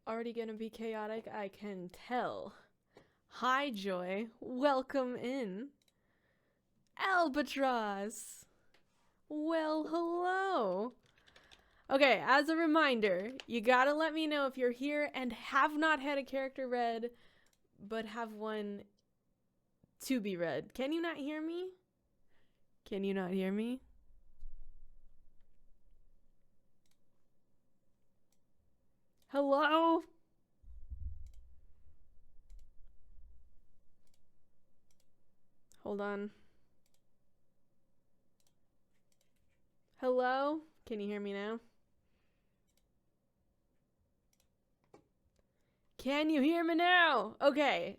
already gonna be chaotic, I can tell. Hi, Joy. Welcome in. Albatross. Well, hello. Okay, as a reminder, you gotta let me know if you're here and have not had a character read, but have one to be read. Can you not hear me? Can you not hear me? Hello? Hold on. Hello? Can you hear me now? Can you hear me now? Okay.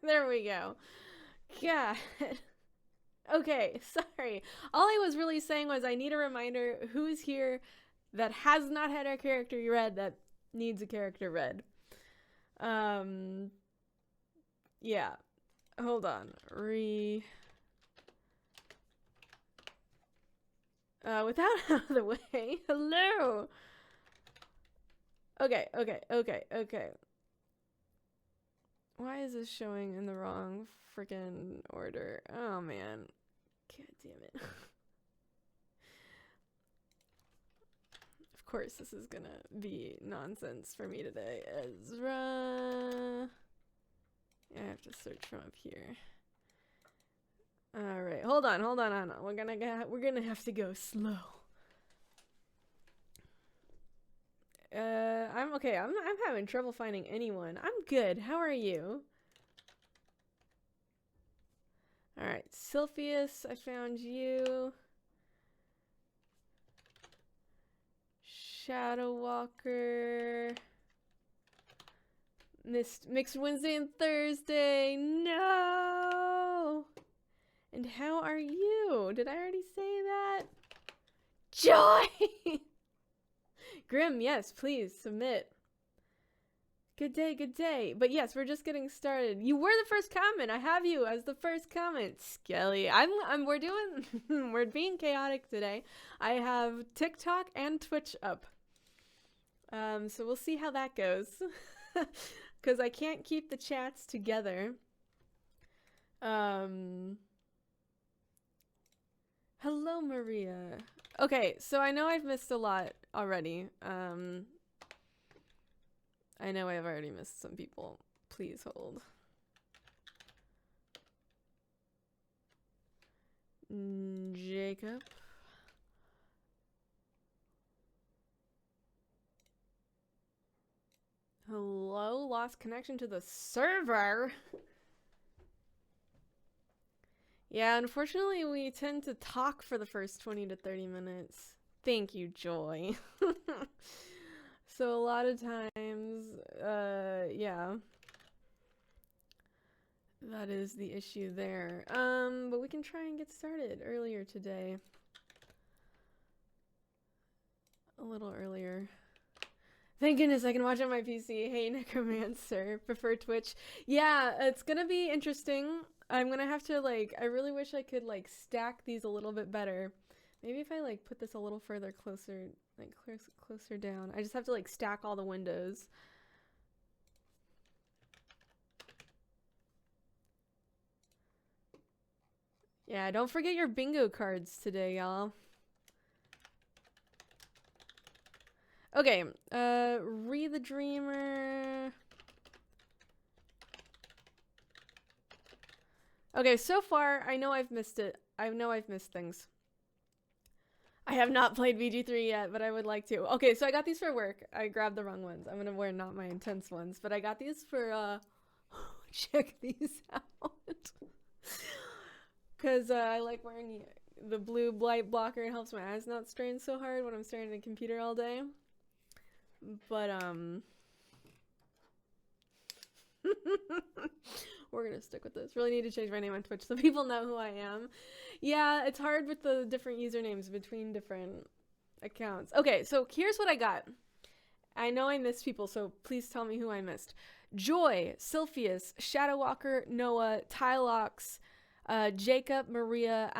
There we go. God. Okay, sorry. All I was really saying was I need a reminder who's here that has not had a character read that needs a character read. Yeah. Hold on. Without out of the way. Hello. Okay. Why is this showing in the wrong freaking order? Oh, man. God damn it. Of course, this is gonna be nonsense for me today. Ezra. I have to search from up here. All right, hold on. We're gonna have to go slow. I'm okay. I'm having trouble finding anyone. I'm good. How are you? All right, Sylphius, I found you. Shadowwalker. Mixed Wednesday and Thursday. No. And how are you? Did I already say that? Joy. Grim, yes, please submit. Good day. But yes, we're just getting started. You were the first comment. I have you as the first comment. Skelly. We're being chaotic today. I have TikTok and Twitch up. So we'll see how that goes. Because I can't keep the chats together. Hello, Maria. Okay, so I know I've missed a lot already. I know I've already missed some people. Please hold. Jacob. Hello, lost connection to the server. Yeah, unfortunately, we tend to talk for the first 20 to 30 minutes. Thank you, Joy. So a lot of times, yeah. That is the issue there. But we can try and get started earlier today. A little earlier. Thank goodness I can watch on my PC. Hey, Necromancer. Prefer Twitch. Yeah, it's gonna be interesting. I'm gonna have to, I really wish I could, stack these a little bit better. Maybe if I, put this a little further closer, closer down. I just have to, stack all the windows. Yeah, don't forget your bingo cards today, y'all. Okay, Read the Dreamer. Okay, so far, I know I've missed it. I know I've missed things. I have not played VG3 yet, but I would like to. Okay, so I got these for work. I grabbed the wrong ones. I'm gonna wear not my intense ones, but I got these for, check these out. Because I like wearing the blue light blocker. It helps my eyes not strain so hard when I'm staring at a computer all day. But, we're gonna stick with this. Really need to change my name on Twitch so people know who I am. Yeah, it's hard with the different usernames between different accounts. Okay, so here's what I got. I know I missed people, so please tell me who I missed. Joy, Sylphius, Shadowwalker, Noah, Tylox, Jacob, Maria,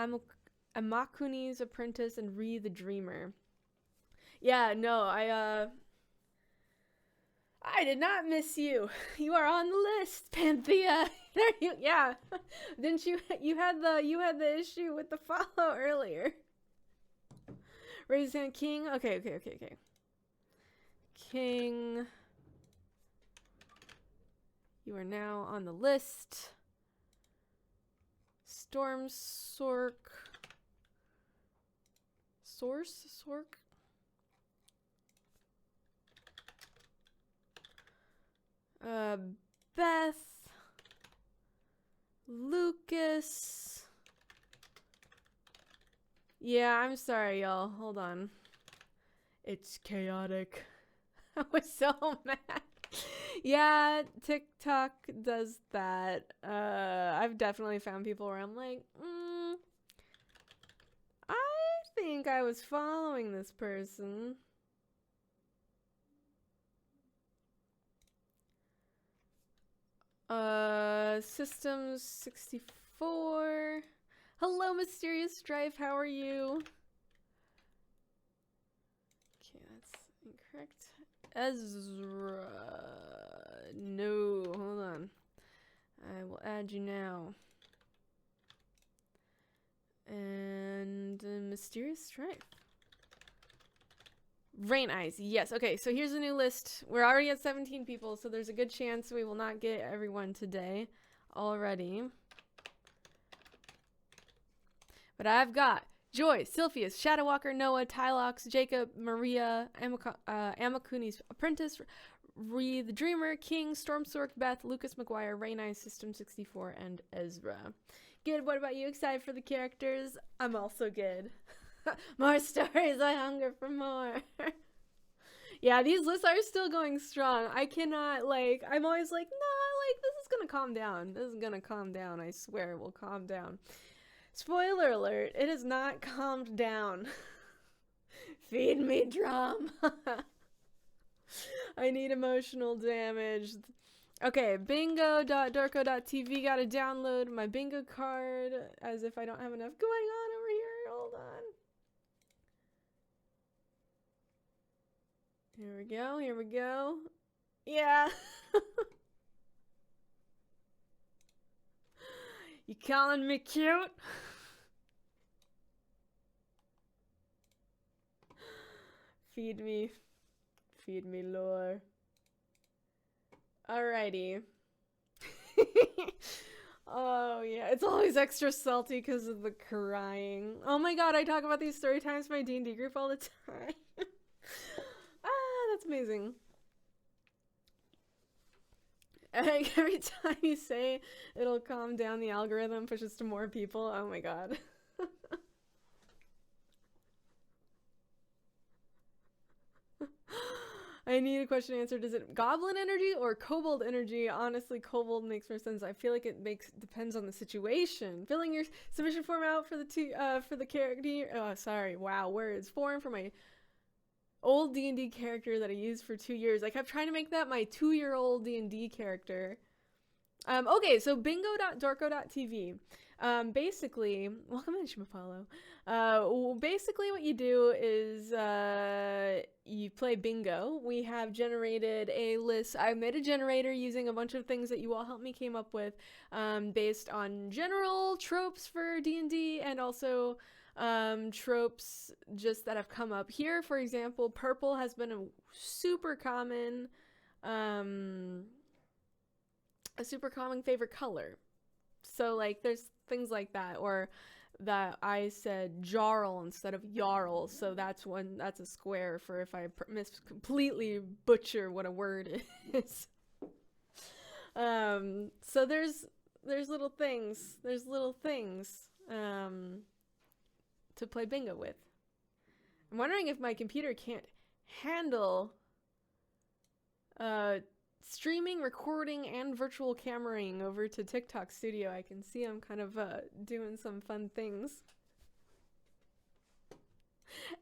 Amakuni's Apprentice, and Reed the Dreamer. Yeah, no, I I did not miss you. You are on the list, Panthea. There you, yeah. Didn't you? You had the issue with the follow earlier. Raise hand, King. Okay. King. You are now on the list. Storm Sork. Sork? Beth. Lucas. Yeah, I'm sorry, y'all. Hold on. It's chaotic. I was so mad. Yeah, TikTok does that. I've definitely found people where I'm like, I think I was following this person. Systems 64. Hello, Mysterious Strife. How are you? Okay, that's incorrect. Ezra. No, hold on. I will add you now. And Mysterious Strife. Rain Eyes, yes. Okay, so here's a new list. We're already at 17 people, so there's a good chance we will not get everyone today already. But I've got Joy, Sylphius, Shadowwalker, Noah, Tylox, Jacob, Maria, Amakuni's Apprentice, Ree the Dreamer, King, Stormsork, Beth, Lucas McGuire, Rain Eyes, System 64, and Ezra. Good, what about you? Excited for the characters? I'm also good. More stories, I hunger for more. Yeah, these lists are still going strong. I cannot, like, I'm always like, nah, like, this is gonna calm down. This is gonna calm down. I swear it will calm down. Spoiler alert, it has not calmed down. Feed me drama. I need emotional damage. Okay, bingo.dorko.tv, gotta download my bingo card as if I don't have enough going on over here. Hold on. Here we go. Yeah. You calling me cute? Feed me lore. Alrighty. Oh yeah, it's always extra salty because of the crying. Oh my god, I talk about these story times in my D&D group all the time. That's amazing. Every time you say it'll calm down, the algorithm pushes to more people. Oh my god. I need a question answered. Is it goblin energy or kobold energy? Honestly, kobold makes more sense. I feel like it depends on the situation. Filling your submission form out for the character. Oh, sorry. Wow, words. Form for my old D&D character that I used for 2 years. I kept trying to make that my 2-year-old D&D character. Okay, so bingo.dorko.tv. Basically, welcome in, Shimapalo. Basically what you do is, you play bingo. We have generated a list. I made a generator using a bunch of things that you all helped me came up with, based on general tropes for D&D and also, tropes just that have come up here. For example, purple has been a super common favorite color. So like there's things like that, or that I said jarl instead of jarl, so that's a square for if I completely butcher what a word is. So there's little things to play bingo with. I'm wondering if my computer can't handle streaming, recording, and virtual cameraing over to TikTok Studio. I can see I'm kind of doing some fun things.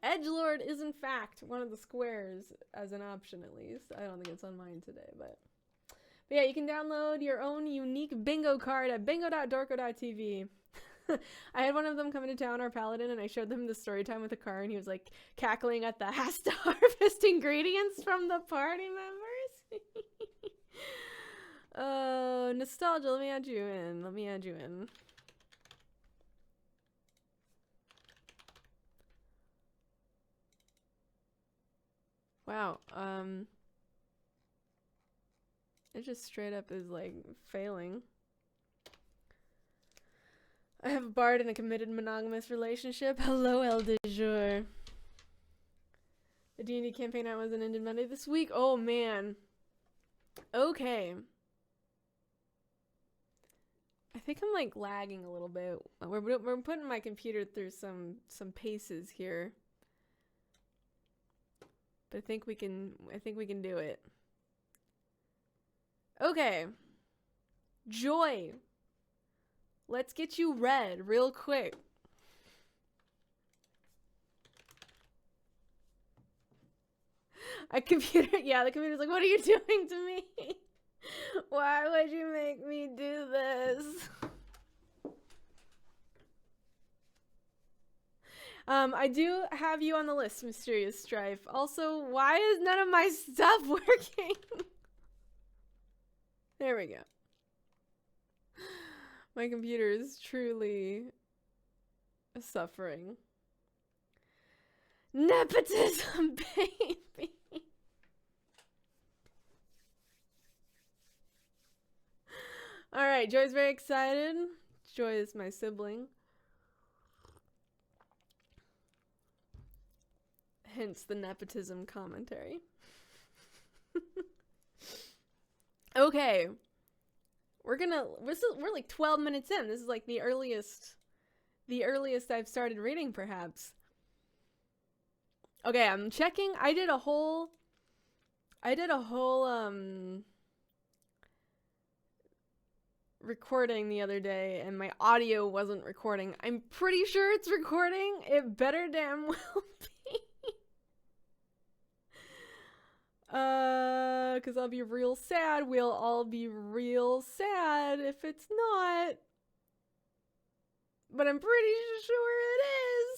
Edgelord is in fact one of the squares as an option, at least. I don't think it's on mine today, but yeah, you can download your own unique bingo card at bingo.dorko.tv. I had one of them come into town, our paladin, and I showed them the story time with the car, and he was like cackling at the has to harvest ingredients from the party members. nostalgia. Let me add you in. Let me add you in. Wow. It just straight up is like failing. I have a bard in a committed monogamous relationship. Hello, El de jour. The D&D campaign I was in ended Monday this week. Oh man. Okay. I think I'm like lagging a little bit. We're putting my computer through some paces here. But I think we can do it. Okay. Joy. Let's get you read real quick. The computer's like, what are you doing to me? Why would you make me do this? I do have you on the list, Mysterious Strife. Also, why is none of my stuff working? There we go. My computer is truly suffering. Nepotism, baby. All right, Joy's very excited. Joy is my sibling. Hence the nepotism commentary. Okay. We're like 12 minutes in. This is like the earliest I've started reading, perhaps. Okay, I'm checking. I did a whole recording the other day and my audio wasn't recording. I'm pretty sure it's recording. It better damn well be. 'Cause I'll be real sad. We'll all be real sad if it's not. But I'm pretty sure it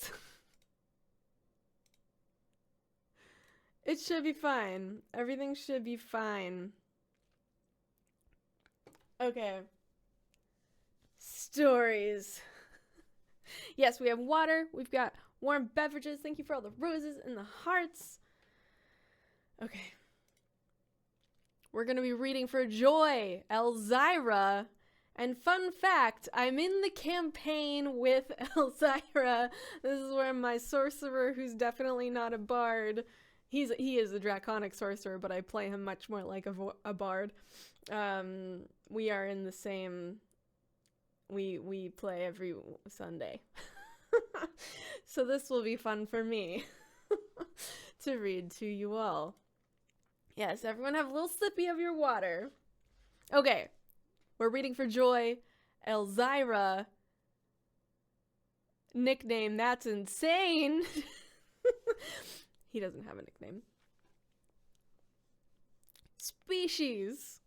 is. It should be fine. Everything should be fine. Okay. Stories. Yes, we have water. We've got warm beverages. Thank you for all the roses and the hearts. Okay. We're going to be reading for Joy, Elzira. And fun fact, I'm in the campaign with Elzira. This is where my sorcerer, who's definitely not a bard, he is a draconic sorcerer, but I play him much more like a bard. We are in the same, we play every Sunday. So this will be fun for me to read to you all. Yes, everyone have a little sippy of your water. Okay, we're reading for Joy, Elzira. Nickname, that's insane. He doesn't have a nickname. Species.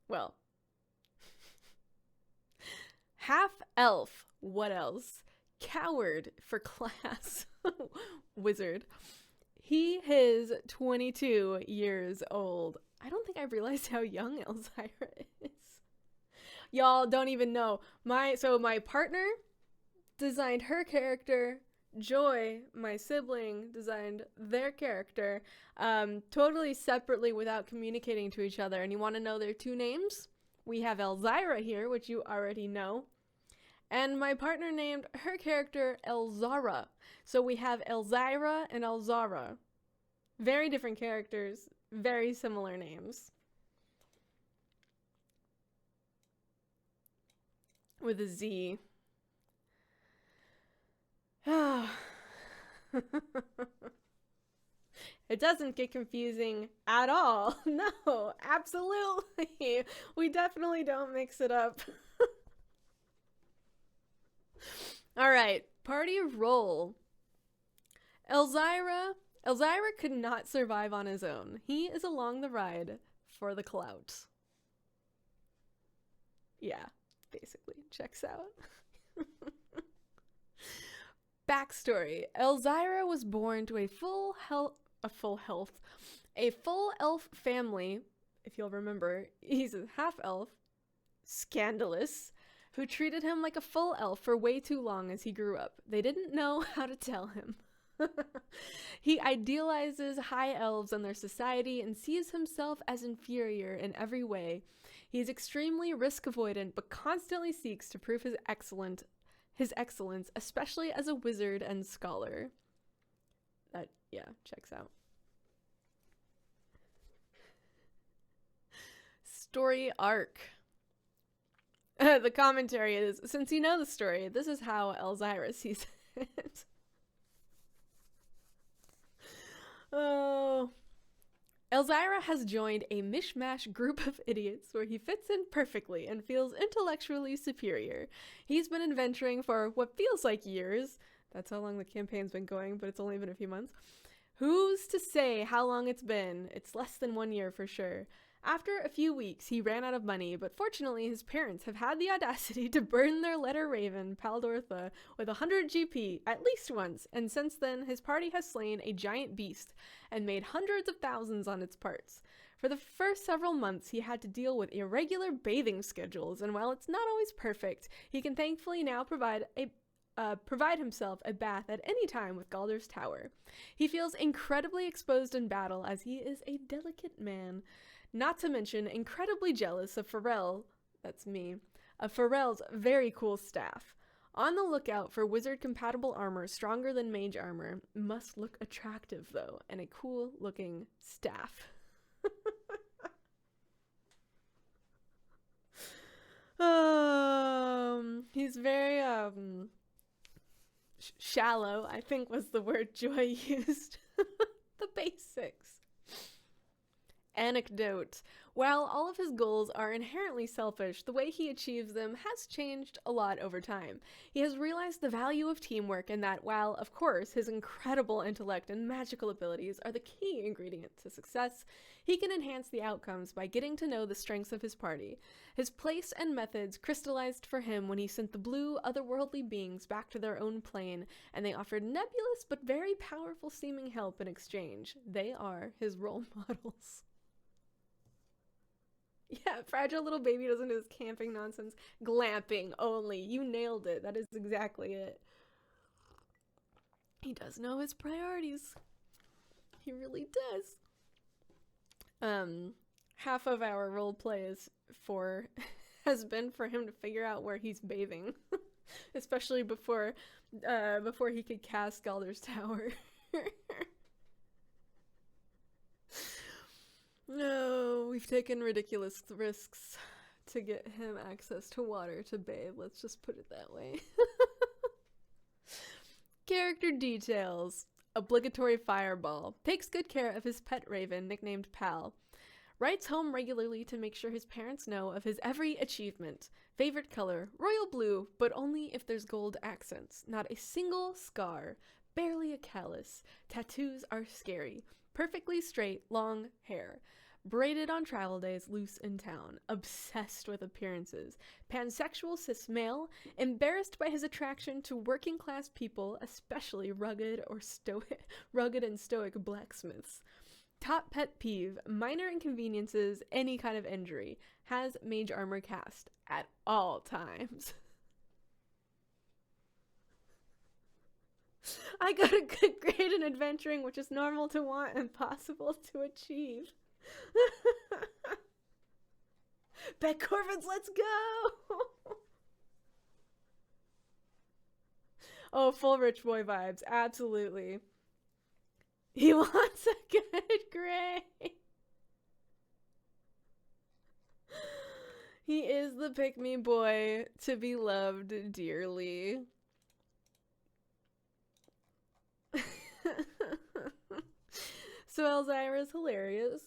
Well. Half elf. What else? Coward for class. Wizard. He is 22 years old. I don't think I realized how young Elzira is. Y'all don't even know. My partner designed her character. Joy, my sibling, designed their character totally separately without communicating to each other. And you want to know their two names? We have Elzira here, which you already know. And my partner named her character Elzara. So we have Elzira and Elzara. Very different characters, very similar names. With a Z. It doesn't get confusing at all. No, absolutely. We definitely don't mix it up. All right, party roll. Elzira could not survive on his own. He is along the ride for the clout. Yeah, basically checks out. Backstory. Elzira was born to a full elf family. If you'll remember, he's a half elf, scandalous, who treated him like a full elf for way too long as he grew up. They didn't know how to tell him. He idealizes high elves and their society and sees himself as inferior in every way. He's extremely risk avoidant, but constantly seeks to prove his excellence, especially as a wizard and scholar. That, yeah, checks out. Story arc. The commentary is, since you know the story, this is how Elzira sees it. Oh. Elzira has joined a mishmash group of idiots where he fits in perfectly and feels intellectually superior. He's been adventuring for what feels like years. That's how long the campaign's been going, but it's only been a few months. Who's to say how long it's been? It's less than 1 year for sure. After a few weeks, he ran out of money, but fortunately his parents have had the audacity to burn their letter raven, Paldortha, with 100 GP at least once, and since then his party has slain a giant beast and made hundreds of thousands on its parts. For the first several months, he had to deal with irregular bathing schedules, and while it's not always perfect, he can thankfully now provide himself a bath at any time with Galdur's Tower. He feels incredibly exposed in battle as he is a delicate man. Not to mention incredibly jealous of Pharrell, that's me, of Pharrell's very cool staff. On the lookout for wizard-compatible armor stronger than mage armor. Must look attractive, though, and a cool-looking staff. He's very, shallow, I think was the word Joy used. The basics. Anecdote. While all of his goals are inherently selfish, the way he achieves them has changed a lot over time. He has realized the value of teamwork and that while, of course, his incredible intellect and magical abilities are the key ingredient to success, he can enhance the outcomes by getting to know the strengths of his party. His place and methods crystallized for him when he sent the blue, otherworldly beings back to their own plane, and they offered nebulous but very powerful seeming help in exchange. They are his role models. Yeah, fragile little baby doesn't do this camping nonsense. Glamping only. You nailed it. That is exactly it. He does know his priorities. He really does. Half of our role play has been for him to figure out where he's bathing. Especially before he could cast Galdur's Tower. No, we've taken ridiculous risks to get him access to water to bathe. Let's just put it that way. Character details. Obligatory fireball. Takes good care of his pet raven, nicknamed Pal. Writes home regularly to make sure his parents know of his every achievement. Favorite color, royal blue, but only if there's gold accents. Not a single scar. Barely a callus. Tattoos are scary. Perfectly straight, long hair. Braided on travel days, loose in town. Obsessed with appearances. Pansexual cis male. Embarrassed by his attraction to working class people, especially rugged and stoic blacksmiths. Top pet peeve. Minor inconveniences, any kind of injury. Has mage armor cast at all times. I got a good grade in adventuring, which is normal to want and possible to achieve. Bet Corvins, let's go! Oh, full rich boy vibes, absolutely. He wants a good grade. He is the pick-me boy to be loved dearly. So Elzira is hilarious.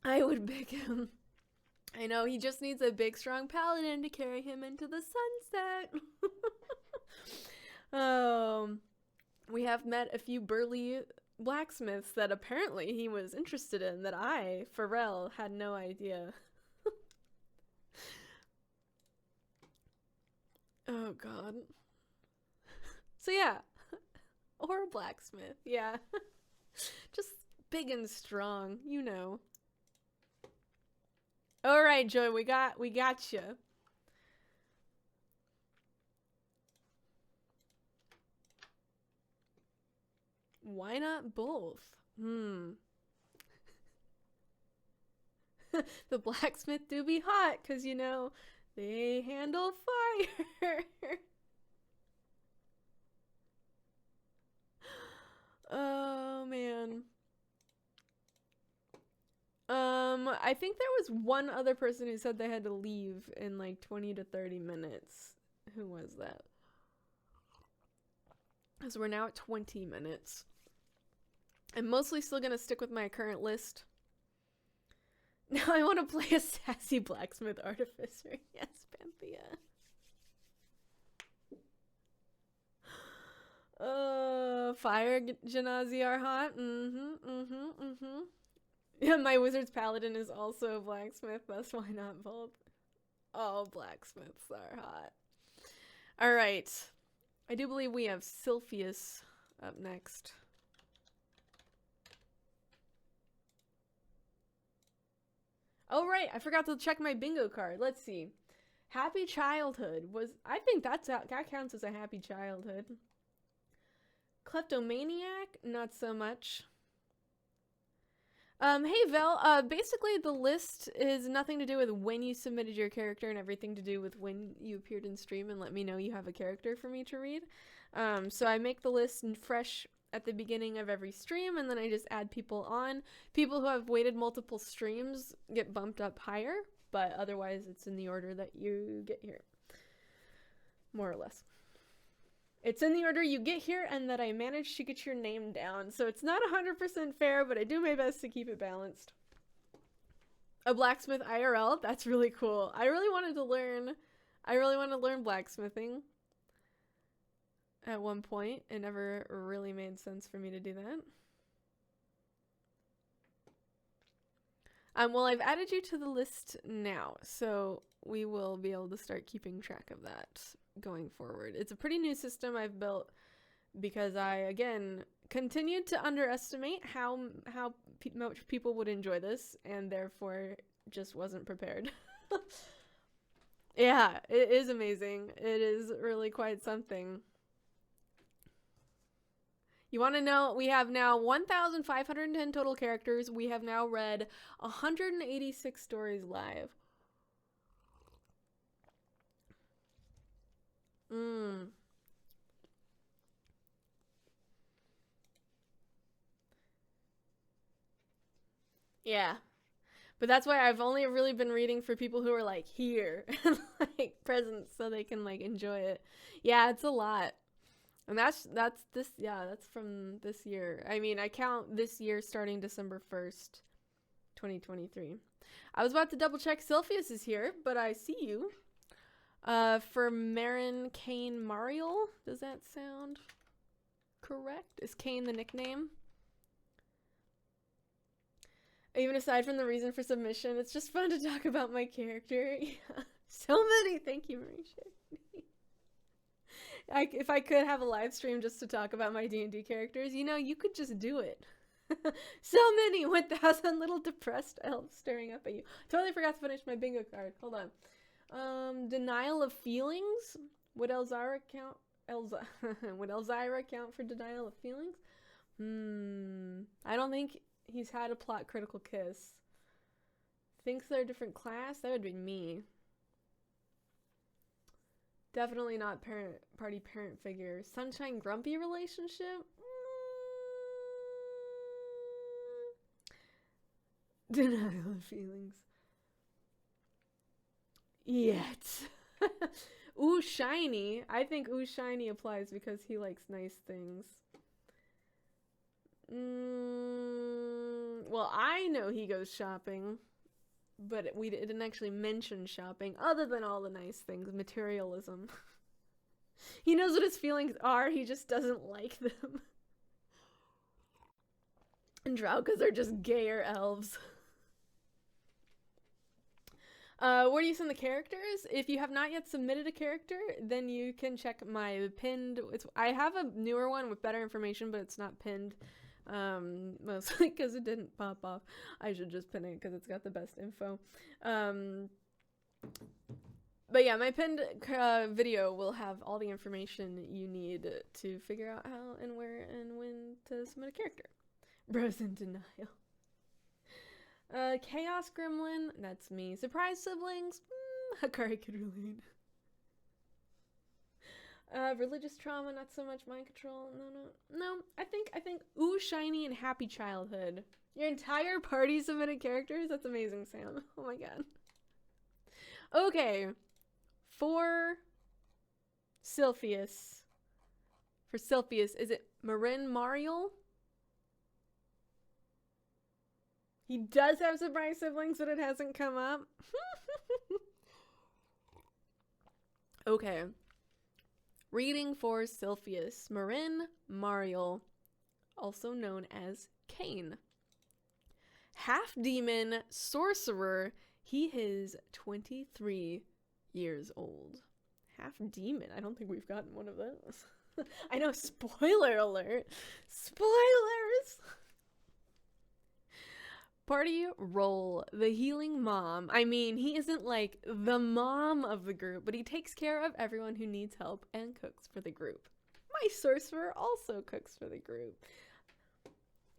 I would pick him. I know, he just needs a big strong paladin to carry him into the sunset. We have met a few burly blacksmiths that apparently he was interested in that I, Pharrell, had no idea. Oh god. So yeah. Or a blacksmith, yeah. Just big and strong, you know. All right, Joy, we got you. Why not both? The blacksmith do be hot, because, you know, they handle fire. Oh, man. I think there was one other person who said they had to leave in like 20 to 30 minutes. Who was that? Because we're now at 20 minutes. I'm mostly still going to stick with my current list. Now I want to play a sassy blacksmith artificer. Yes, Panthea. Fire genasi are hot. Yeah, my wizard's paladin is also a blacksmith. That's why not both. All blacksmiths are hot. All right. I do believe we have Sylphius up next. Oh, right. I forgot to check my bingo card. Let's see. Happy childhood was... I think that counts as a happy childhood. Kleptomaniac? Not so much. Hey, Vel. Basically, the list is nothing to do with when you submitted your character and everything to do with when you appeared in stream and let me know you have a character for me to read. So I make the list fresh at the beginning of every stream, and then I just add people on. People who have waited multiple streams get bumped up higher, but otherwise it's in the order that you get here. More or less. It's in the order you get here and that I managed to get your name down. So it's not 100% fair, but I do my best to keep it balanced. A blacksmith IRL? That's really cool. I really wanted to learn blacksmithing. At one point, it never really made sense for me to do that. Well, I've added you to the list now, so we will be able to start keeping track of that going forward. It's a pretty new system I've built because I, again, continued to underestimate how much people would enjoy this, and therefore just wasn't prepared. Yeah, it is amazing. It is really quite something. You want to know, we have now 1,510 total characters. We have now read 186 stories live. Yeah. But that's why I've only really been reading for people who are like here and like present so they can like enjoy it. Yeah, it's a lot. And that's from this year. I mean, I count this year starting December 1st, 2023. I was about to double check Sylphius is here, but I see you. For Merin, Cain, Mauriel. Does that sound correct? Is Cain the nickname? Even aside from the reason for submission, it's just fun to talk about my character. Yeah. So many. Thank you, Marisha. If I could have a live stream just to talk about my D&D characters, you know, you could just do it. So many 1,000 little depressed elves staring up at you. Totally forgot to finish my bingo card. Hold on. Denial of feelings? Would Elzira count? Would Elzira count for denial of feelings? I don't think he's had a plot critical kiss. Thinks they're a different class? That would be me. Definitely not parent figure. Sunshine grumpy relationship? Denial of feelings. Yet. Ooh, shiny. I think ooh, shiny applies because he likes nice things. Well, I know he goes shopping. But it didn't actually mention shopping, other than all the nice things. Materialism. He knows what his feelings are, he just doesn't like them. And Draugas are just gayer elves. Where do you send the characters? If you have not yet submitted a character, then you can check my pinned... I have a newer one with better information, but it's not pinned. Mostly because it didn't pop off. I should just pin it because it's got the best info. But yeah, my pinned video will have all the information you need to figure out how and where and when to submit a character. Bros in denial. Chaos Gremlin, that's me. Surprise siblings, Hakari could relate. Religious trauma, not so much mind control. No. I think, ooh, shiny and happy childhood. Your entire party submitted characters? That's amazing, Sam. Oh my god. Okay. For Sylphius, is it Merin Mauriel? He does have surprise siblings, but it hasn't come up. Okay. Reading for Sylphius, Merin Mauriel, also known as Cain. Half-demon, sorcerer, he is 23 years old. Half-demon, I don't think we've gotten one of those. I know, spoiler alert. Spoilers! Party role, the healing mom. I mean, he isn't like the mom of the group, but he takes care of everyone who needs help and cooks for the group. My sorcerer also cooks for the group.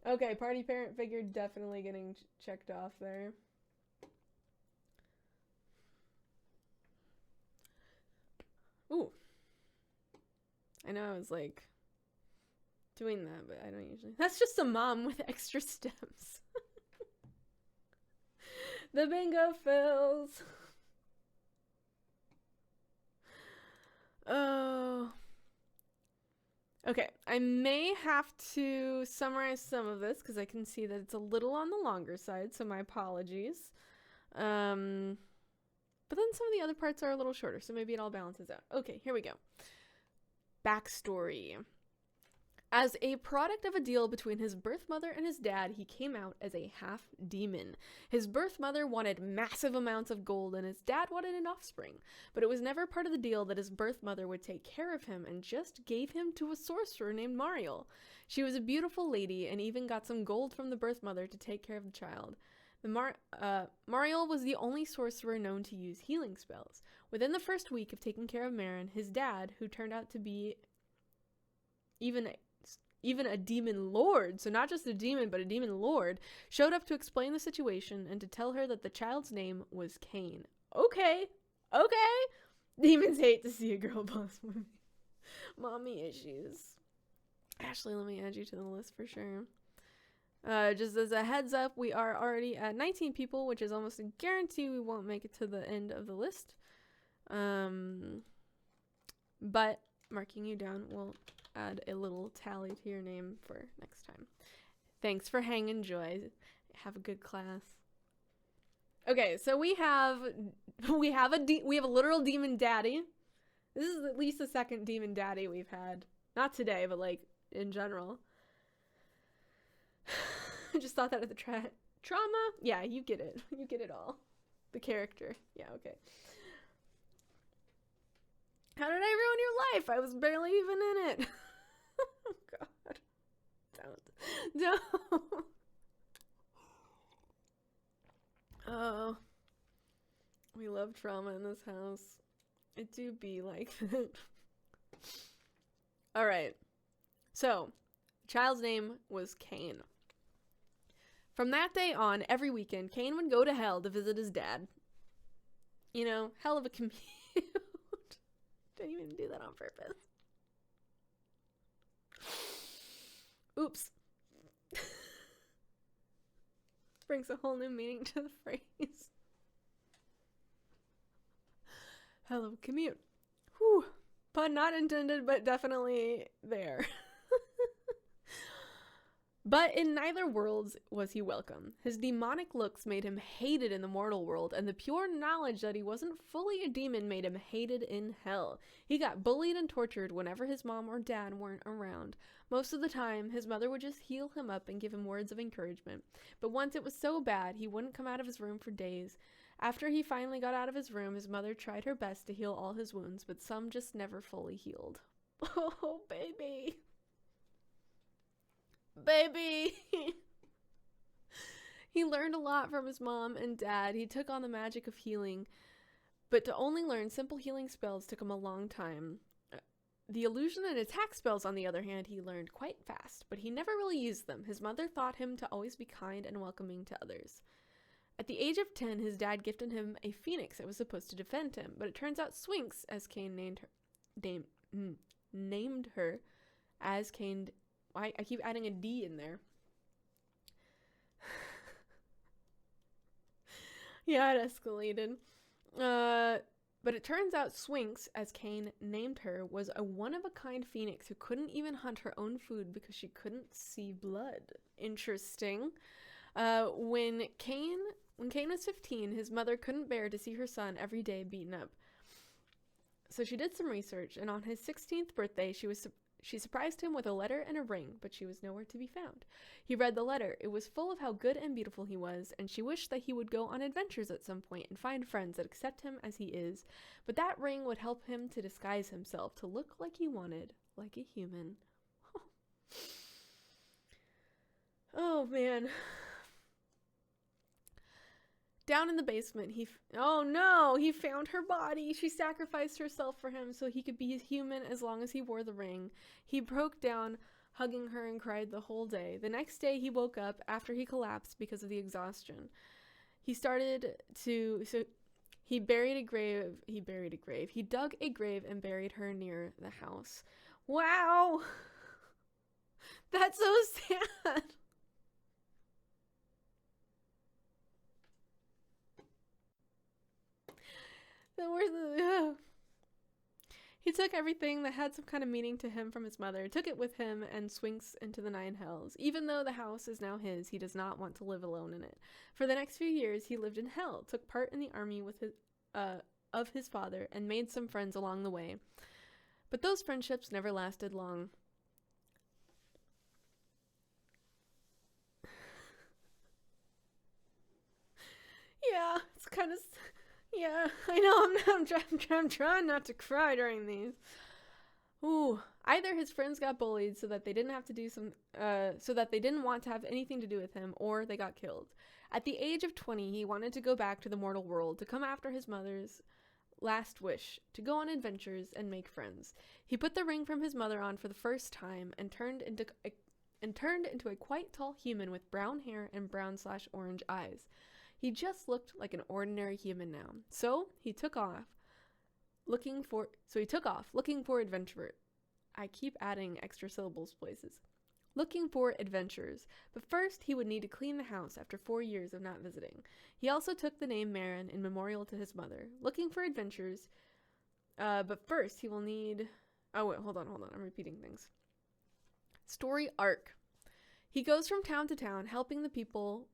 Okay, party parent figure definitely getting checked off there. Ooh. I know I was like doing that, but I don't usually. That's just a mom with extra stems. The bingo fills. Oh. Okay, I may have to summarize some of this because I can see that it's a little on the longer side, so my apologies. But then some of the other parts are a little shorter, so maybe it all balances out. Okay, here we go. Backstory. As a product of a deal between his birth mother and his dad, he came out as a half-demon. His birth mother wanted massive amounts of gold and his dad wanted an offspring, but it was never part of the deal that his birth mother would take care of him and just gave him to a sorcerer named Mauriel. She was a beautiful lady and even got some gold from the birth mother to take care of the child. Mauriel was the only sorcerer known to use healing spells. Within the first week of taking care of Merin, his dad, who turned out to be even a demon lord, so not just a demon, but a demon lord, showed up to explain the situation and to tell her that the child's name was Cain. Okay. Demons hate to see a girl boss movie. Mommy issues. Ashley, let me add you to the list for sure. Just as a heads up, we are already at 19 people, which is almost a guarantee we won't make it to the end of the list. But marking you down will add a little tally to your name for next time. Thanks for hanging, Joy. Have a good class. Okay, so we have a literal demon daddy. This is at least the second demon daddy we've had. Not today, but like in general. I just thought that at the trauma. Yeah, you get it. You get it all. The character. Yeah, okay. How did I ruin your life? I was barely even in it. Oh god. Don't. Oh. We love trauma in this house. It do be like that. Alright. So, the child's name was Cain. From that day on, every weekend, Cain would go to hell to visit his dad. You know, hell of a commute. Didn't even do that on purpose. Oops. Brings a whole new meaning to the phrase. Hell of a commute. Whew. Pun not intended, but definitely there. But in neither worlds was he welcome. His demonic looks made him hated in the mortal world, and the pure knowledge that he wasn't fully a demon made him hated in hell. He got bullied and tortured whenever his mom or dad weren't around. Most of the time, his mother would just heal him up and give him words of encouragement. But once it was so bad, he wouldn't come out of his room for days. After he finally got out of his room, his mother tried her best to heal all his wounds, but some just never fully healed. Oh, baby. Baby! He learned a lot from his mom and dad. He took on the magic of healing, but to only learn simple healing spells took him a long time. The illusion and attack spells, on the other hand, he learned quite fast, but he never really used them. His mother taught him to always be kind and welcoming to others. At the age of 10, his dad gifted him a phoenix that was supposed to defend him, but it turns out Sphinx, as Cain named her, as Cain... I keep adding a D in there. Yeah, it escalated. But it turns out Sphinx, as Cain named her, was a one-of-a-kind phoenix who couldn't even hunt her own food because she couldn't see blood. Interesting. When Cain was 15, his mother couldn't bear to see her son every day beaten up. So she did some research, and on his 16th birthday, she surprised him with a letter and a ring, but she was nowhere to be found. He read the letter. It was full of how good and beautiful he was, and she wished that he would go on adventures at some point and find friends that accept him as he is. But that ring would help him to disguise himself, to look like he wanted, like a human. Oh, man. Down in the basement, he found her body. She sacrificed herself for him so he could be human as long as he wore the ring. He broke down, hugging her, and cried the whole day. The next day, he woke up after he collapsed because of the exhaustion. He dug a grave and buried her near the house. Wow! That's so sad. He took everything that had some kind of meaning to him from his mother, took it with him, and swings into the Nine Hells. Even though the house is now his, he does not want to live alone in it. For the next few years, he lived in hell, took part in the army with of his father, and made some friends along the way. But those friendships never lasted long. Yeah, it's kind of... Yeah, I know, I'm trying not to cry during these. Ooh, either his friends got bullied so that they didn't want to have anything to do with him, or they got killed. At the age of 20, he wanted to go back to the mortal world, to come after his mother's last wish, to go on adventures and make friends. He put the ring from his mother on for the first time, and turned into a quite tall human with brown hair and brown/orange eyes. He just looked like an ordinary human now. So he took off looking for adventure. I keep adding extra syllables places. Looking for adventures. But first he would need to clean the house after 4 years of not visiting. He also took the name Merin in memorial to his mother. Looking for adventures. But first he will need... Oh wait, hold on. I'm repeating things. Story arc. He goes from town to town helping the people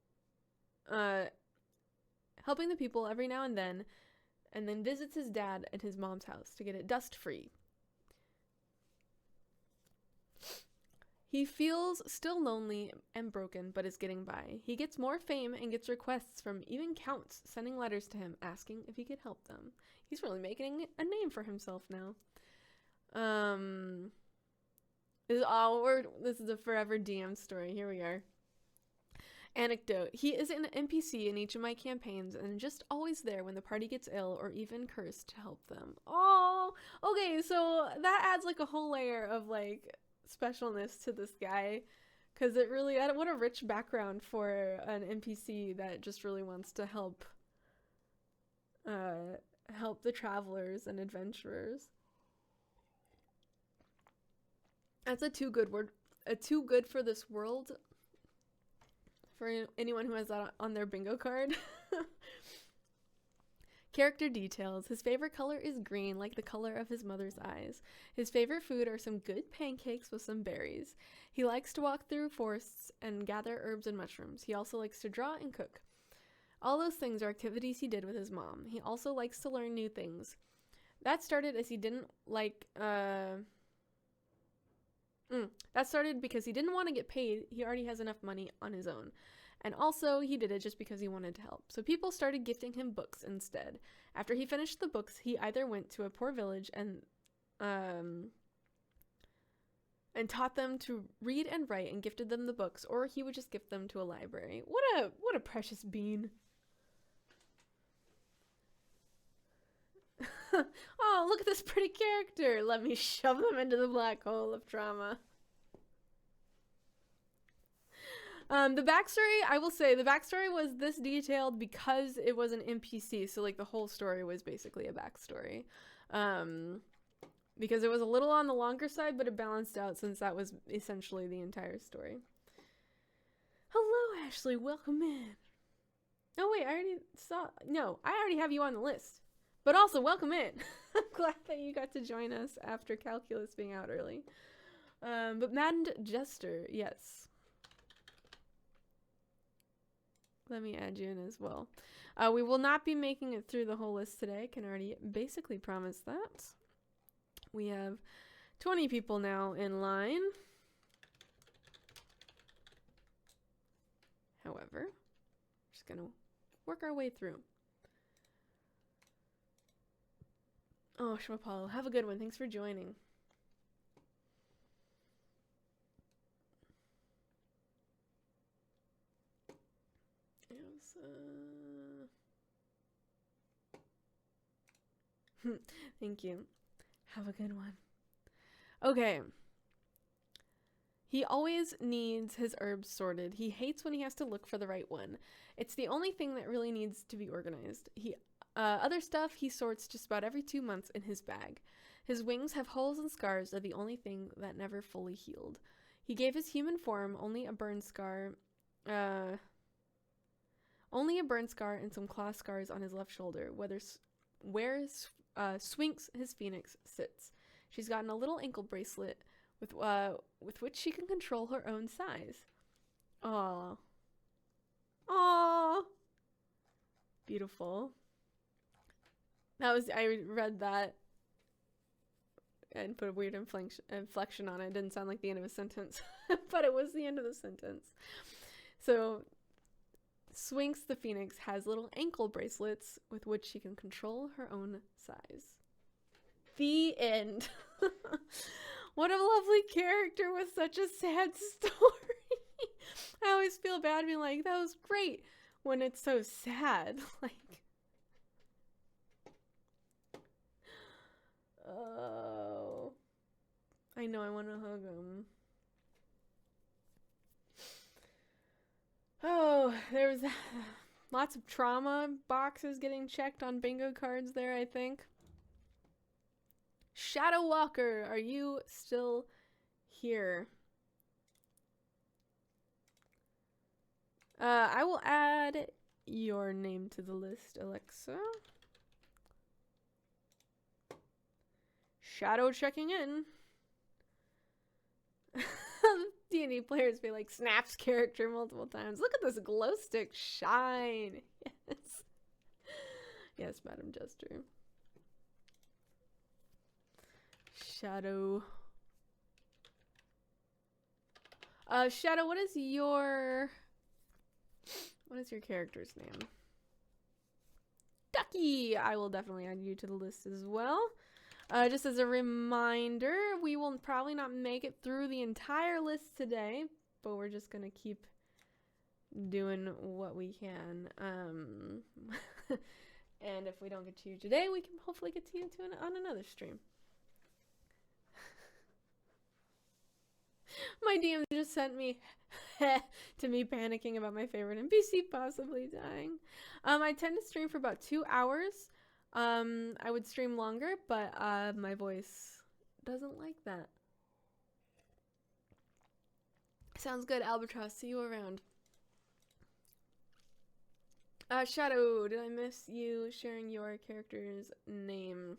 every now and then visits his dad at his mom's house to get it dust-free. He feels still lonely and broken, but is getting by. He gets more fame and gets requests from even counts sending letters to him asking if he could help them. He's really making a name for himself now. This is a forever DM story. Here we are. Anecdote. He is an NPC in each of my campaigns and just always there when the party gets ill or even cursed to help them. Oh, okay, so that adds like a whole layer of like specialness to this guy, because it really, what a rich background for an NPC that just really wants to help the travelers and adventurers. That's a too good for this world for anyone who has that on their bingo card. Character details. His favorite color is green, like the color of his mother's eyes. His favorite food are some good pancakes with some berries. He likes to walk through forests and gather herbs and mushrooms. He also likes to draw and cook. All those things are activities he did with his mom. He also likes to learn new things. That started because he didn't want to get paid. He already has enough money on his own. And also, he did it just because he wanted to help. So people started gifting him books instead. After he finished the books, he either went to a poor village and and taught them to read and write and gifted them the books, or he would just gift them to a library. What a precious bean. Oh, look at this pretty character. Let me shove them into the black hole of trauma. The backstory, I will say, the backstory was this detailed because it was an NPC, so like the whole story was basically a backstory. Because it was a little on the longer side, but it balanced out since that was essentially the entire story. Hello, Ashley, welcome in. Oh wait, I already have you on the list. But also, welcome in. I'm glad that you got to join us after Calculus being out early. But Maddened Jester, yes. Let me add you in as well. We will not be making it through the whole list today. Can already basically promise that. We have 20 people now in line. However, just gonna work our way through. Oh, Shmapalo, have a good one. Thanks for joining. Thank you. Have a good one. Okay. He always needs his herbs sorted. He hates when he has to look for the right one. It's the only thing that really needs to be organized. Other stuff he sorts just about every 2 months in his bag. His wings have holes and scars are the only thing that never fully healed. He gave his human form only a burn scar, and some claw scars on his left shoulder, where Swinks, his phoenix, sits. She's gotten a little ankle bracelet with which she can control her own size. Aww. Aww. Beautiful. I read that and put a weird inflection on it. It didn't sound like the end of a sentence, but it was the end of the sentence. So, Swinks the Phoenix has little ankle bracelets with which she can control her own size. The end. What a lovely character with such a sad story. I always feel bad being like, that was great, when it's so sad. Like, oh, I know, I want to hug him. Oh, there was lots of trauma boxes getting checked on bingo cards there, I think. Shadowwalker, are you still here? I will add your name to the list, Alexa. Shadow checking in. D&D players be like, snaps character multiple times. Look at this glow stick shine. Yes. Yes, Madam Jester. Shadow. Shadow, what is your character's name? Ducky! I will definitely add you to the list as well. Just as a reminder, we will probably not make it through the entire list today, but we're just gonna keep doing what we can. And if we don't get to you today, we can hopefully get to you on another stream. My DM just sent me to me panicking about my favorite NPC possibly dying. I tend to stream for about 2 hours. I would stream longer, but my voice doesn't like that. Sounds good, Albatross. See you around. Shadow, did I miss you sharing your character's name?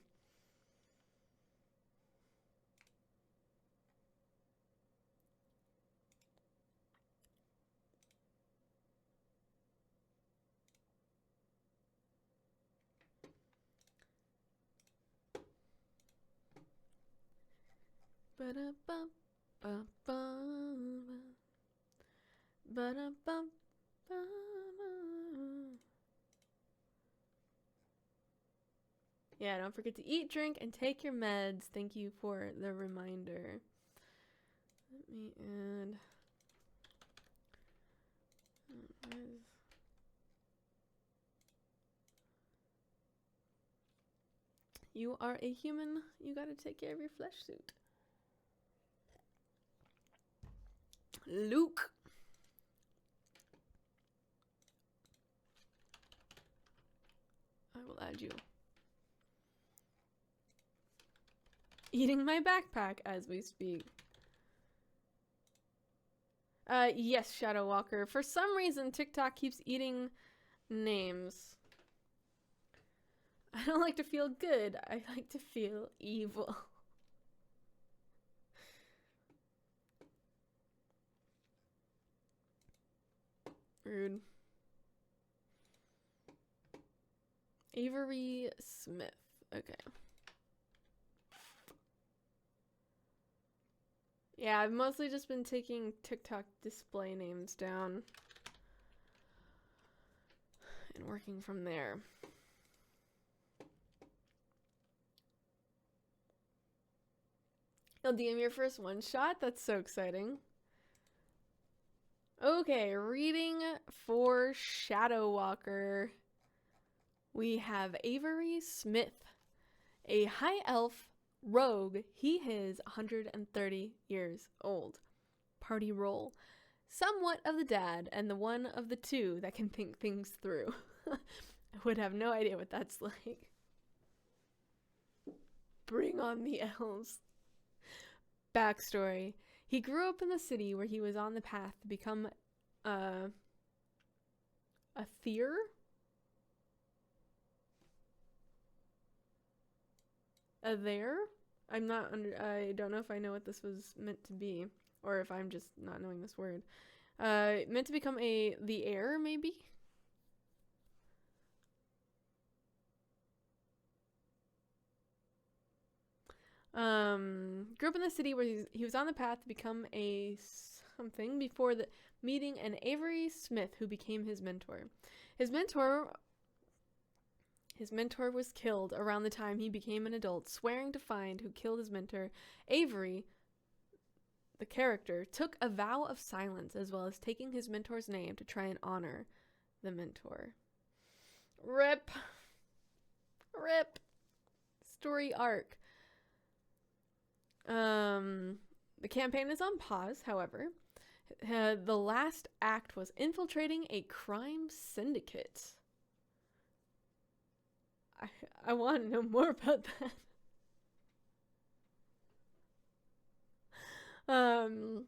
Yeah, don't forget to eat, drink, and take your meds. Thank you for the reminder. Let me add. You are a human. You gotta take care of your flesh suit. Luke. I will add you. Eating my backpack as we speak. Yes, Shadowwalker. For some reason, TikTok keeps eating names. I don't like to feel good. I like to feel evil. Rude. Avery Smith. Okay. Yeah, I've mostly just been taking TikTok display names down and working from there. You'll DM your first one shot? That's so exciting. Okay, reading for Shadowwalker. We have Avery Smith, a high elf rogue. He is 130 years old. Party role. Somewhat of the dad and the one of the two that can think things through. I would have no idea what that's like. Bring on the elves. Backstory. He grew up in the city where he was on the path to become a Thyr? A there? I'm not I don't know if I know what this was meant to be, or if I'm just not knowing this word. Meant to become the heir, maybe? Grew up in the city where he was on the path to become a something before meeting an Avery Smith who became his mentor. His mentor was killed around the time he became an adult, swearing to find who killed his mentor. Avery, the character, took a vow of silence as well as taking his mentor's name to try and honor the mentor. RIP. RIP. Story arc. The campaign is on pause, however. The last act was infiltrating a crime syndicate. I want to know more about that.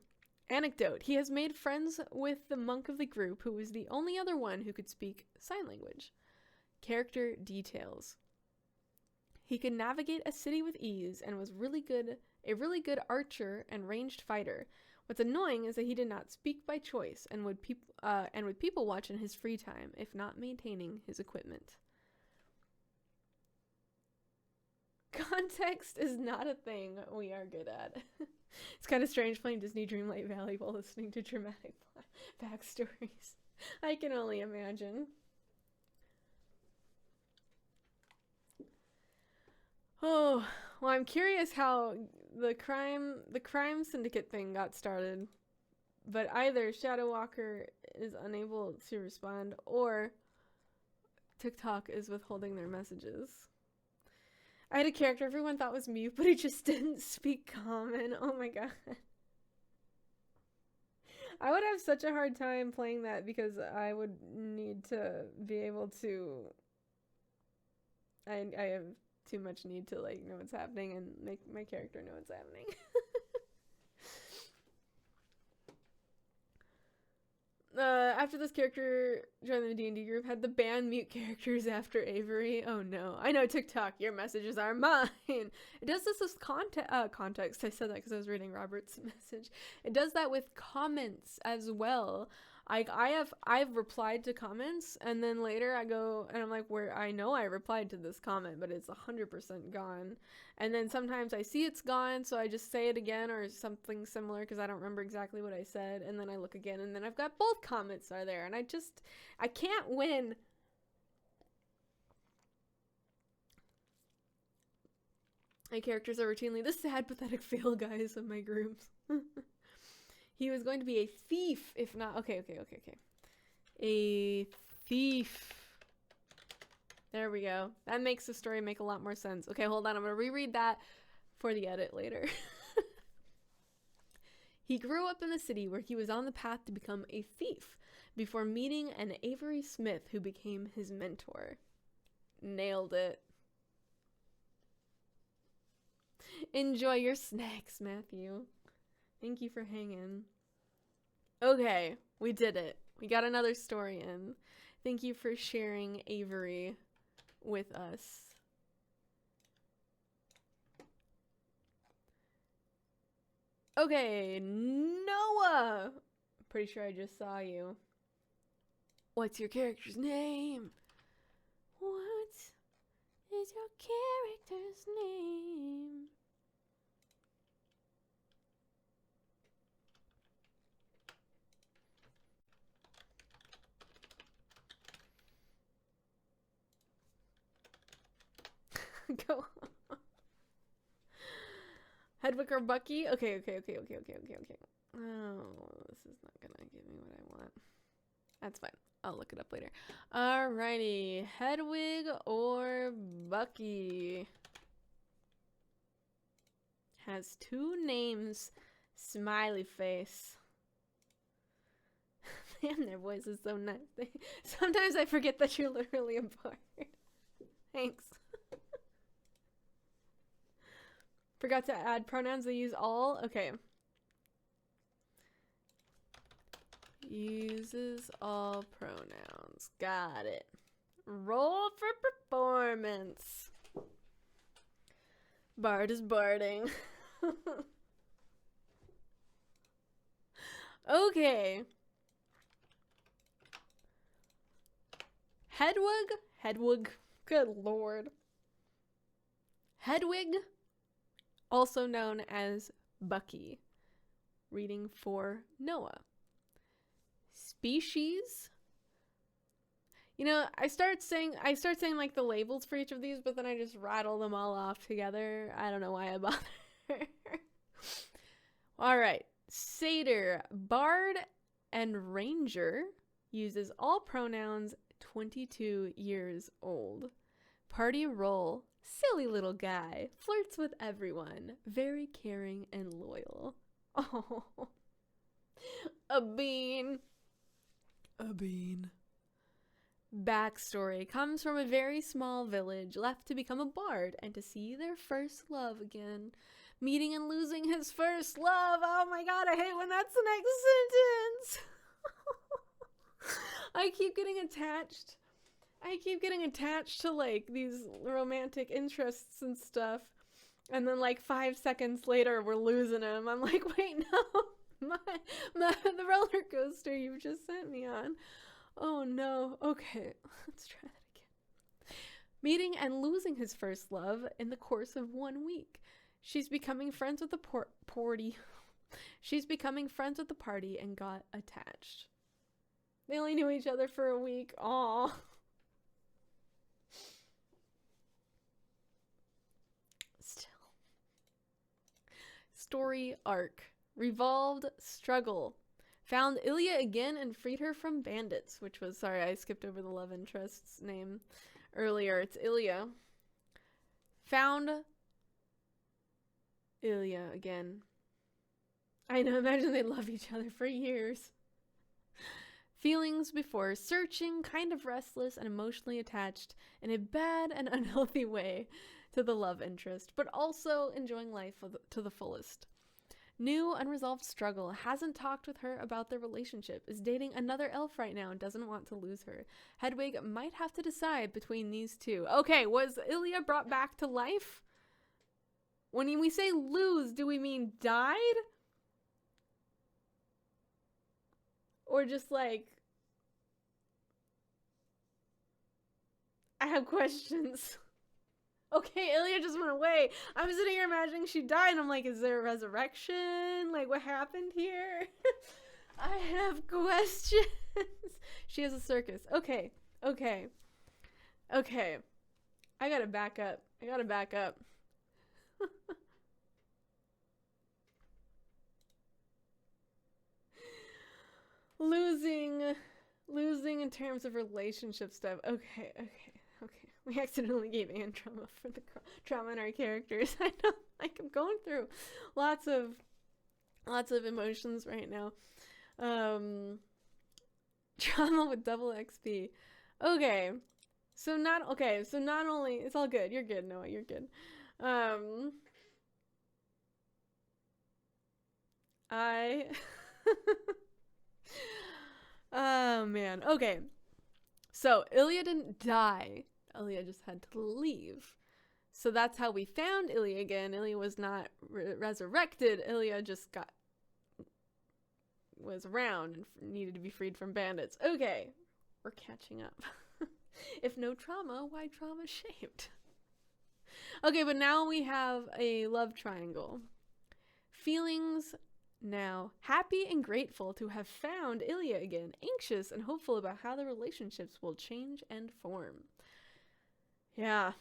Anecdote. He has made friends with the monk of the group, who was the only other one who could speak sign language. Character details. He could navigate a city with ease and was a really good archer and ranged fighter. What's annoying is that he did not speak by choice and would people watch in his free time, if not maintaining his equipment. Context is not a thing we are good at. It's kind of strange playing Disney Dreamlight Valley while listening to dramatic backstories. I can only imagine. Oh, well, I'm curious how the crime syndicate thing got started. But either Shadowwalker is unable to respond or TikTok is withholding their messages. I had a character everyone thought was mute, but he just didn't speak common. Oh my god. I would have such a hard time playing that because I would need to be able to... I have too much need to like know what's happening and make my character know what's happening. After this character joined the D&D group, had the band mute characters after Avery. Oh no. I know TikTok, your messages are mine. It does this with context. I said that because I was reading Robert's message. It does that with comments as well. I've replied to comments, and then later I go and I'm like, where I know I replied to this comment, but it's 100% gone. And then sometimes I see it's gone, so I just say it again or something similar because I don't remember exactly what I said. And then I look again, and then I've got both comments are there, and I can't win. My characters are routinely the sad, pathetic fail guys of my groups. He was going to be a thief, if not... Okay. A thief. There we go. That makes the story make a lot more sense. Okay, hold on. I'm going to reread that for the edit later. He grew up in the city where he was on the path to become a thief before meeting an Avery Smith who became his mentor. Nailed it. Enjoy your snacks, Matthew. Thank you for hanging. Okay, we did it. We got another story in. Thank you for sharing Avery with us. Okay, Noah! Pretty sure I just saw you. What's your character's name? What is your character's name? Go on. Hedwig or Bucky? Okay. Oh, this is not gonna give me what I want. That's fine. I'll look it up later. Alrighty. Hedwig or Bucky? Has two names. Smiley face. Man, their voice is so nice. Sometimes I forget that you're literally a bard. Thanks. Forgot to add pronouns. They use all. Okay. Uses all pronouns. Got it. Roll for performance. Bard is barding. Okay. Hedwig. Good lord. Hedwig, also known as Bucky. Reading for Noah. Species. You know, I start saying like the labels for each of these, but then I just rattle them all off together. I don't know why I bother. All right. Satyr, bard, and ranger. Uses all pronouns, 22 years old. Party role, silly little guy. Flirts with everyone. Very caring and loyal. Oh. A bean. Backstory comes from a very small village, left to become a bard and to see their first love again. Meeting and losing his first love. Oh my god, I hate when that's the next sentence. I keep getting attached to like these romantic interests and stuff. And then like 5 seconds later we're losing him. I'm like, wait, no. The roller coaster you just sent me on. Oh no. Okay, let's try that again. Meeting and losing his first love in the course of 1 week. She's becoming friends with the party. She's becoming friends with the party and got attached. They only knew each other for a week. Aww. Still. Story arc. Revolved struggle. Found Ilya again and freed her from bandits, which was, sorry, I skipped over the love interest's name earlier. It's Ilya. Found Ilya again. I know, imagine they love each other for years. Feelings before searching, kind of restless and emotionally attached in a bad and unhealthy way to the love interest, but also enjoying life to the fullest. New unresolved struggle, hasn't talked with her about their relationship, is dating another elf right now and doesn't want to lose her. Hedwig might have to decide between these two. Okay, was Ilya brought back to life? When we say lose, do we mean died? Or just like... I have questions. Okay, Ilya just went away. I'm sitting here imagining she died, and I'm like, is there a resurrection? Like, what happened here? I have questions. She has a circus. Okay. I gotta back up. losing in terms of relationship stuff. Okay. We accidentally gave Anne trauma for the trauma in our characters. I know, like, I'm going through lots of emotions right now. Trauma with double XP. Okay. So not only, it's all good. You're good, Noah. You're good. Oh man. Okay. So Ilya didn't die. Ilya just had to leave. So that's how we found Ilya again. Ilya was not resurrected. Ilya just was around and needed to be freed from bandits. Okay. We're catching up. If no trauma, why trauma shaped? Okay, but now we have a love triangle. Feelings now: happy and grateful to have found Ilya again, anxious and hopeful about how the relationships will change and form. Yeah.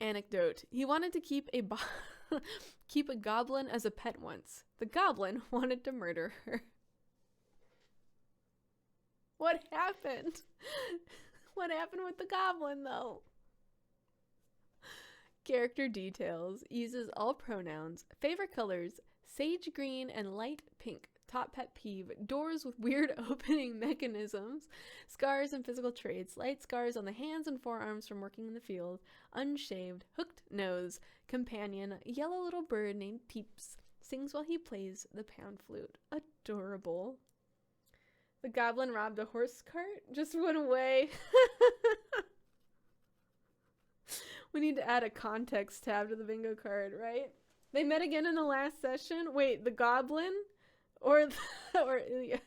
Anecdote: he wanted to keep a goblin as a pet once. The goblin wanted to murder her. What happened? What happened with the goblin, though? Character details: uses all pronouns. Favorite colors: sage green and light pink. Top pet peeve: doors with weird opening mechanisms. Scars and physical traits: light scars on the hands and forearms from working in the field. Unshaved, hooked nose. Companion: yellow little bird named Peeps. Sings while he plays the pan flute. Adorable. The goblin robbed a horse cart, just went away. We need to add a context tab to the bingo card, right? They met again in the last session. Wait, the goblin or Ilya?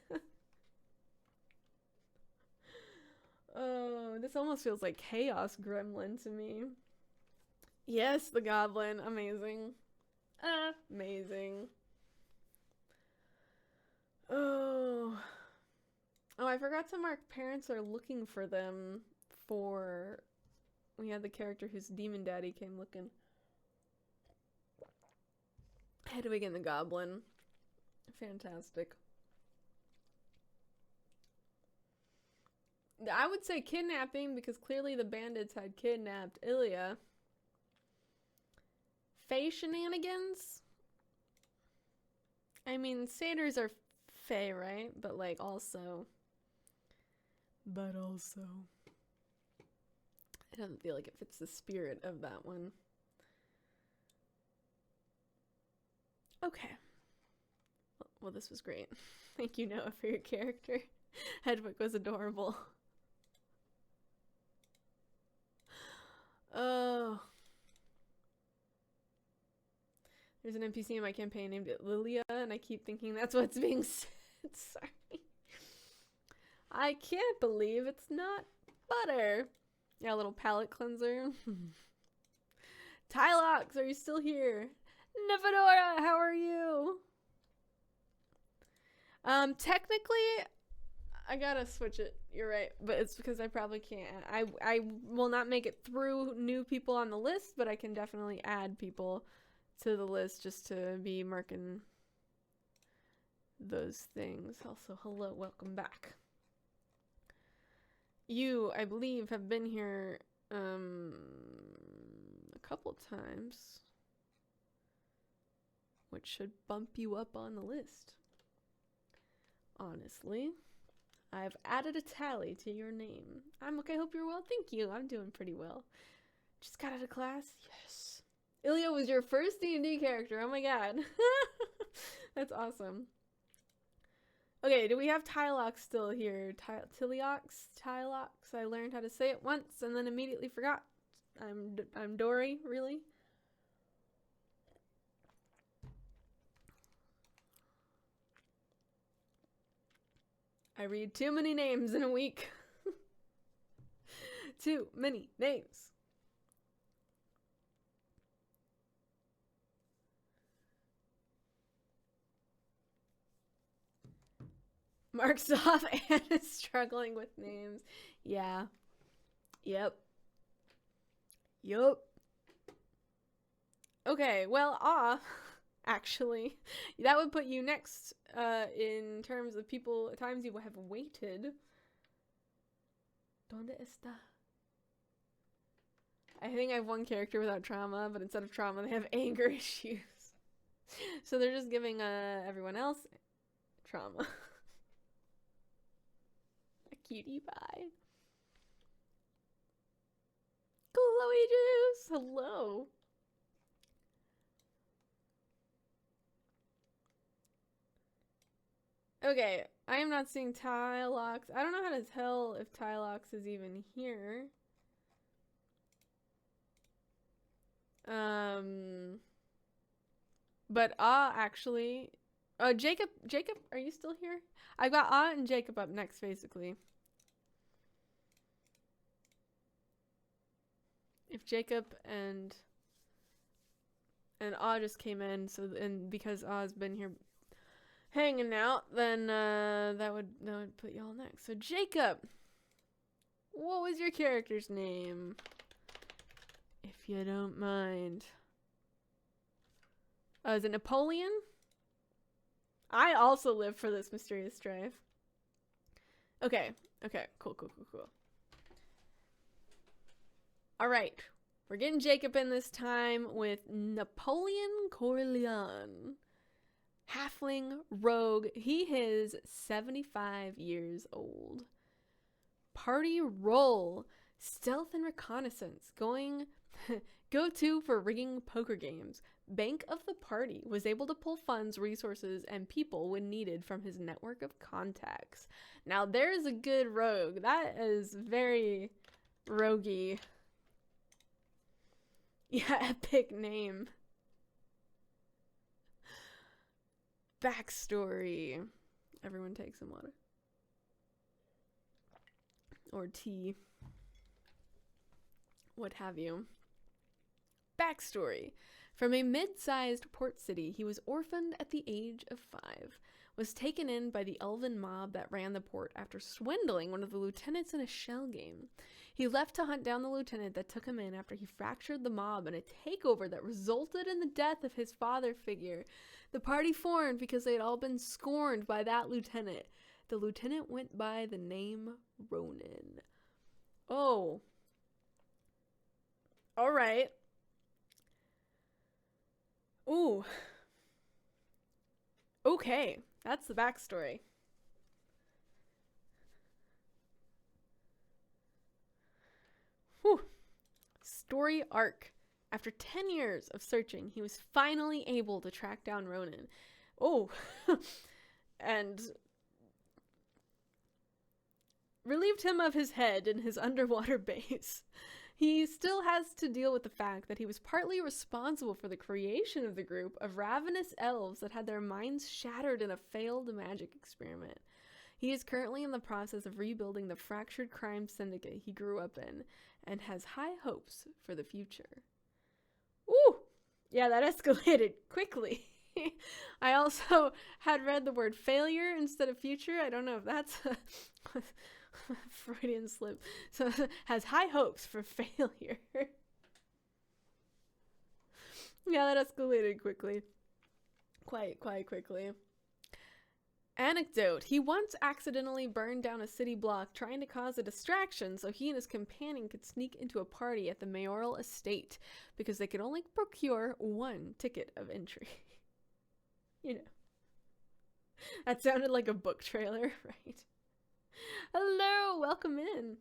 Oh, this almost feels like Chaos Gremlin to me. Yes, the goblin. Amazing. Amazing. Oh, I forgot to mark parents are looking for them for... We had the character whose demon daddy came looking. Hedwig and the goblin. Fantastic. I would say kidnapping because clearly the bandits had kidnapped Ilya. Fae shenanigans? I mean, satyrs are fae, right? But like also... It doesn't feel like it fits the spirit of that one. Okay. Well, this was great. Thank you, Noah, for your character. Hedwig was adorable. Oh. There's an NPC in my campaign named Lilia, and I keep thinking that's what's being said. Sorry. I can't believe it's not butter. Yeah, a little palate cleanser. Tylox, are you still here? Nefedora, how are you? Technically, I gotta switch it. You're right, but it's because I probably can't. I will not make it through new people on the list, but I can definitely add people to the list just to be marking those things. Also, hello, welcome back. You, I believe, have been here a couple times, which should bump you up on the list. Honestly, I've added a tally to your name. I'm okay, hope you're well. Thank you, I'm doing pretty well. Just got out of class. Yes. Ilya was your first D&D character. Oh my god. That's awesome. Okay, do we have Tylox still here? Tylox? I learned how to say it once and then immediately forgot. I'm Dory, really? I read too many names in a week. Too many names. Mark's off and is struggling with names. Yeah. Yep. Okay, well, actually. That would put you next in terms of times you have waited. ¿Dónde está? I think I have one character without trauma, but instead of trauma, they have anger issues. So they're just giving everyone else trauma. A cutie pie. Chloe Juice! Hello! Okay, I am not seeing Tylox. I don't know how to tell if Tylox is even here. But actually, Jacob, are you still here? I've got and Jacob up next, basically. If Jacob and just came in, and because has been here hanging out, then that would put y'all next. So Jacob, what was your character's name? If you don't mind. Is it Napoleon? I also live for this mysterious strife. Okay, cool. Alright, we're getting Jacob in this time with Napoleon Corleon. Halfling rogue. He is 75 years old. Party roll. Stealth and reconnaissance. Go to for rigging poker games. Bank of the party. Was able to pull funds, resources, and people when needed from his network of contacts. Now there's a good rogue. That is very roguey. Yeah, epic name. Backstory. Everyone take some water. Or tea. What have you. Backstory. From a mid-sized port city, he was orphaned at the age of 5. Was taken in by the elven mob that ran the port after swindling one of the lieutenants in a shell game. He left to hunt down the lieutenant that took him in after he fractured the mob in a takeover that resulted in the death of his father figure. The party formed because they had all been scorned by that lieutenant. The lieutenant went by the name Ronan. Oh. Alright. Ooh. Okay, that's the backstory. Whew. Story arc. After 10 years of searching, he was finally able to track down Ronan. Oh. And relieved him of his head in his underwater base. He still has to deal with the fact that he was partly responsible for the creation of the group of ravenous elves that had their minds shattered in a failed magic experiment. He is currently in the process of rebuilding the fractured crime syndicate he grew up in and has high hopes for the future. Ooh! Yeah, that escalated quickly. I also had read the word failure instead of future. I don't know if that's a Freudian slip. So has high hopes for failure. Yeah, that escalated quickly. Quite quickly. Anecdote. He once accidentally burned down a city block trying to cause a distraction so he and his companion could sneak into a party at the mayoral estate because they could only procure one ticket of entry. You know. That sounded like a book trailer, right? Hello, welcome in.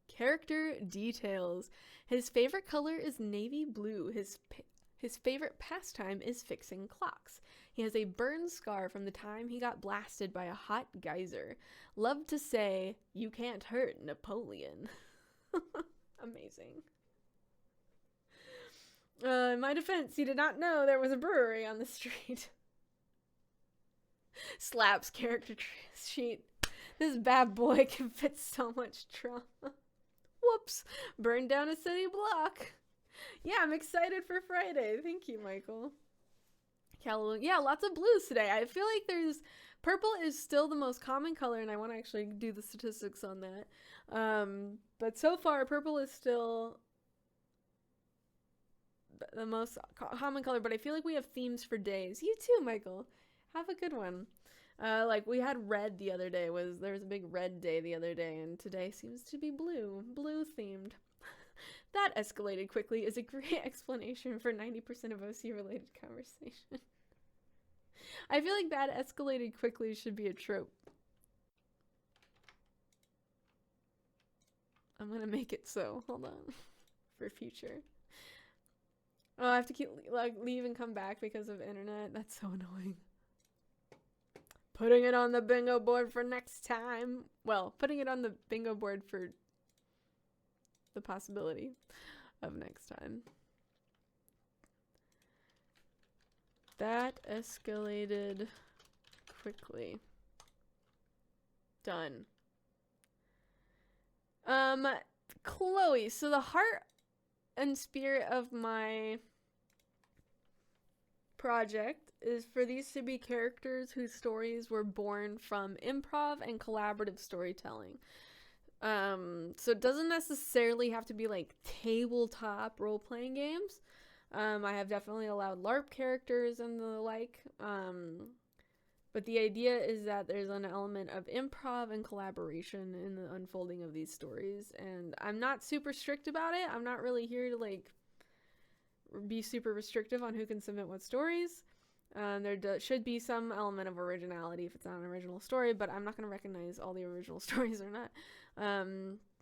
Character details. His favorite color is navy blue. His favorite pastime is fixing clocks. He has a burn scar from the time he got blasted by a hot geyser. Love to say, you can't hurt Napoleon. Amazing. In my defense, he did not know there was a brewery on the street. Slaps character sheet. This bad boy can fit so much trauma. Whoops. Burned down a city block. Yeah, I'm excited for Friday. Thank you, Michael. Yeah, lots of blues today. I feel like purple is still the most common color, and I want to actually do the statistics on that. But so far, purple is still the most common color, but I feel like we have themes for days. You too, Michael. Have a good one. Like we had red the other day. There was a big red day the other day, and today seems to be blue themed. That escalated quickly is a great explanation for 90% of OC related conversation. I feel like that escalated quickly should be a trope. I'm gonna make it so. Hold on. For future. Oh, I have to keep leave and come back because of internet. That's so annoying. Putting it on the bingo board for next time. Well, putting it on the bingo board for the possibility of next time. That escalated quickly. Done. Chloe, so the heart and spirit of my project is for these to be characters whose stories were born from improv and collaborative storytelling. So it doesn't necessarily have to be like tabletop role-playing games. I have definitely allowed LARP characters and the like. But the idea is that there's an element of improv and collaboration in the unfolding of these stories. And I'm not super strict about it. I'm not really here to like be super restrictive on who can submit what stories. There should be some element of originality if it's not an original story, but I'm not going to recognize all the original stories or not.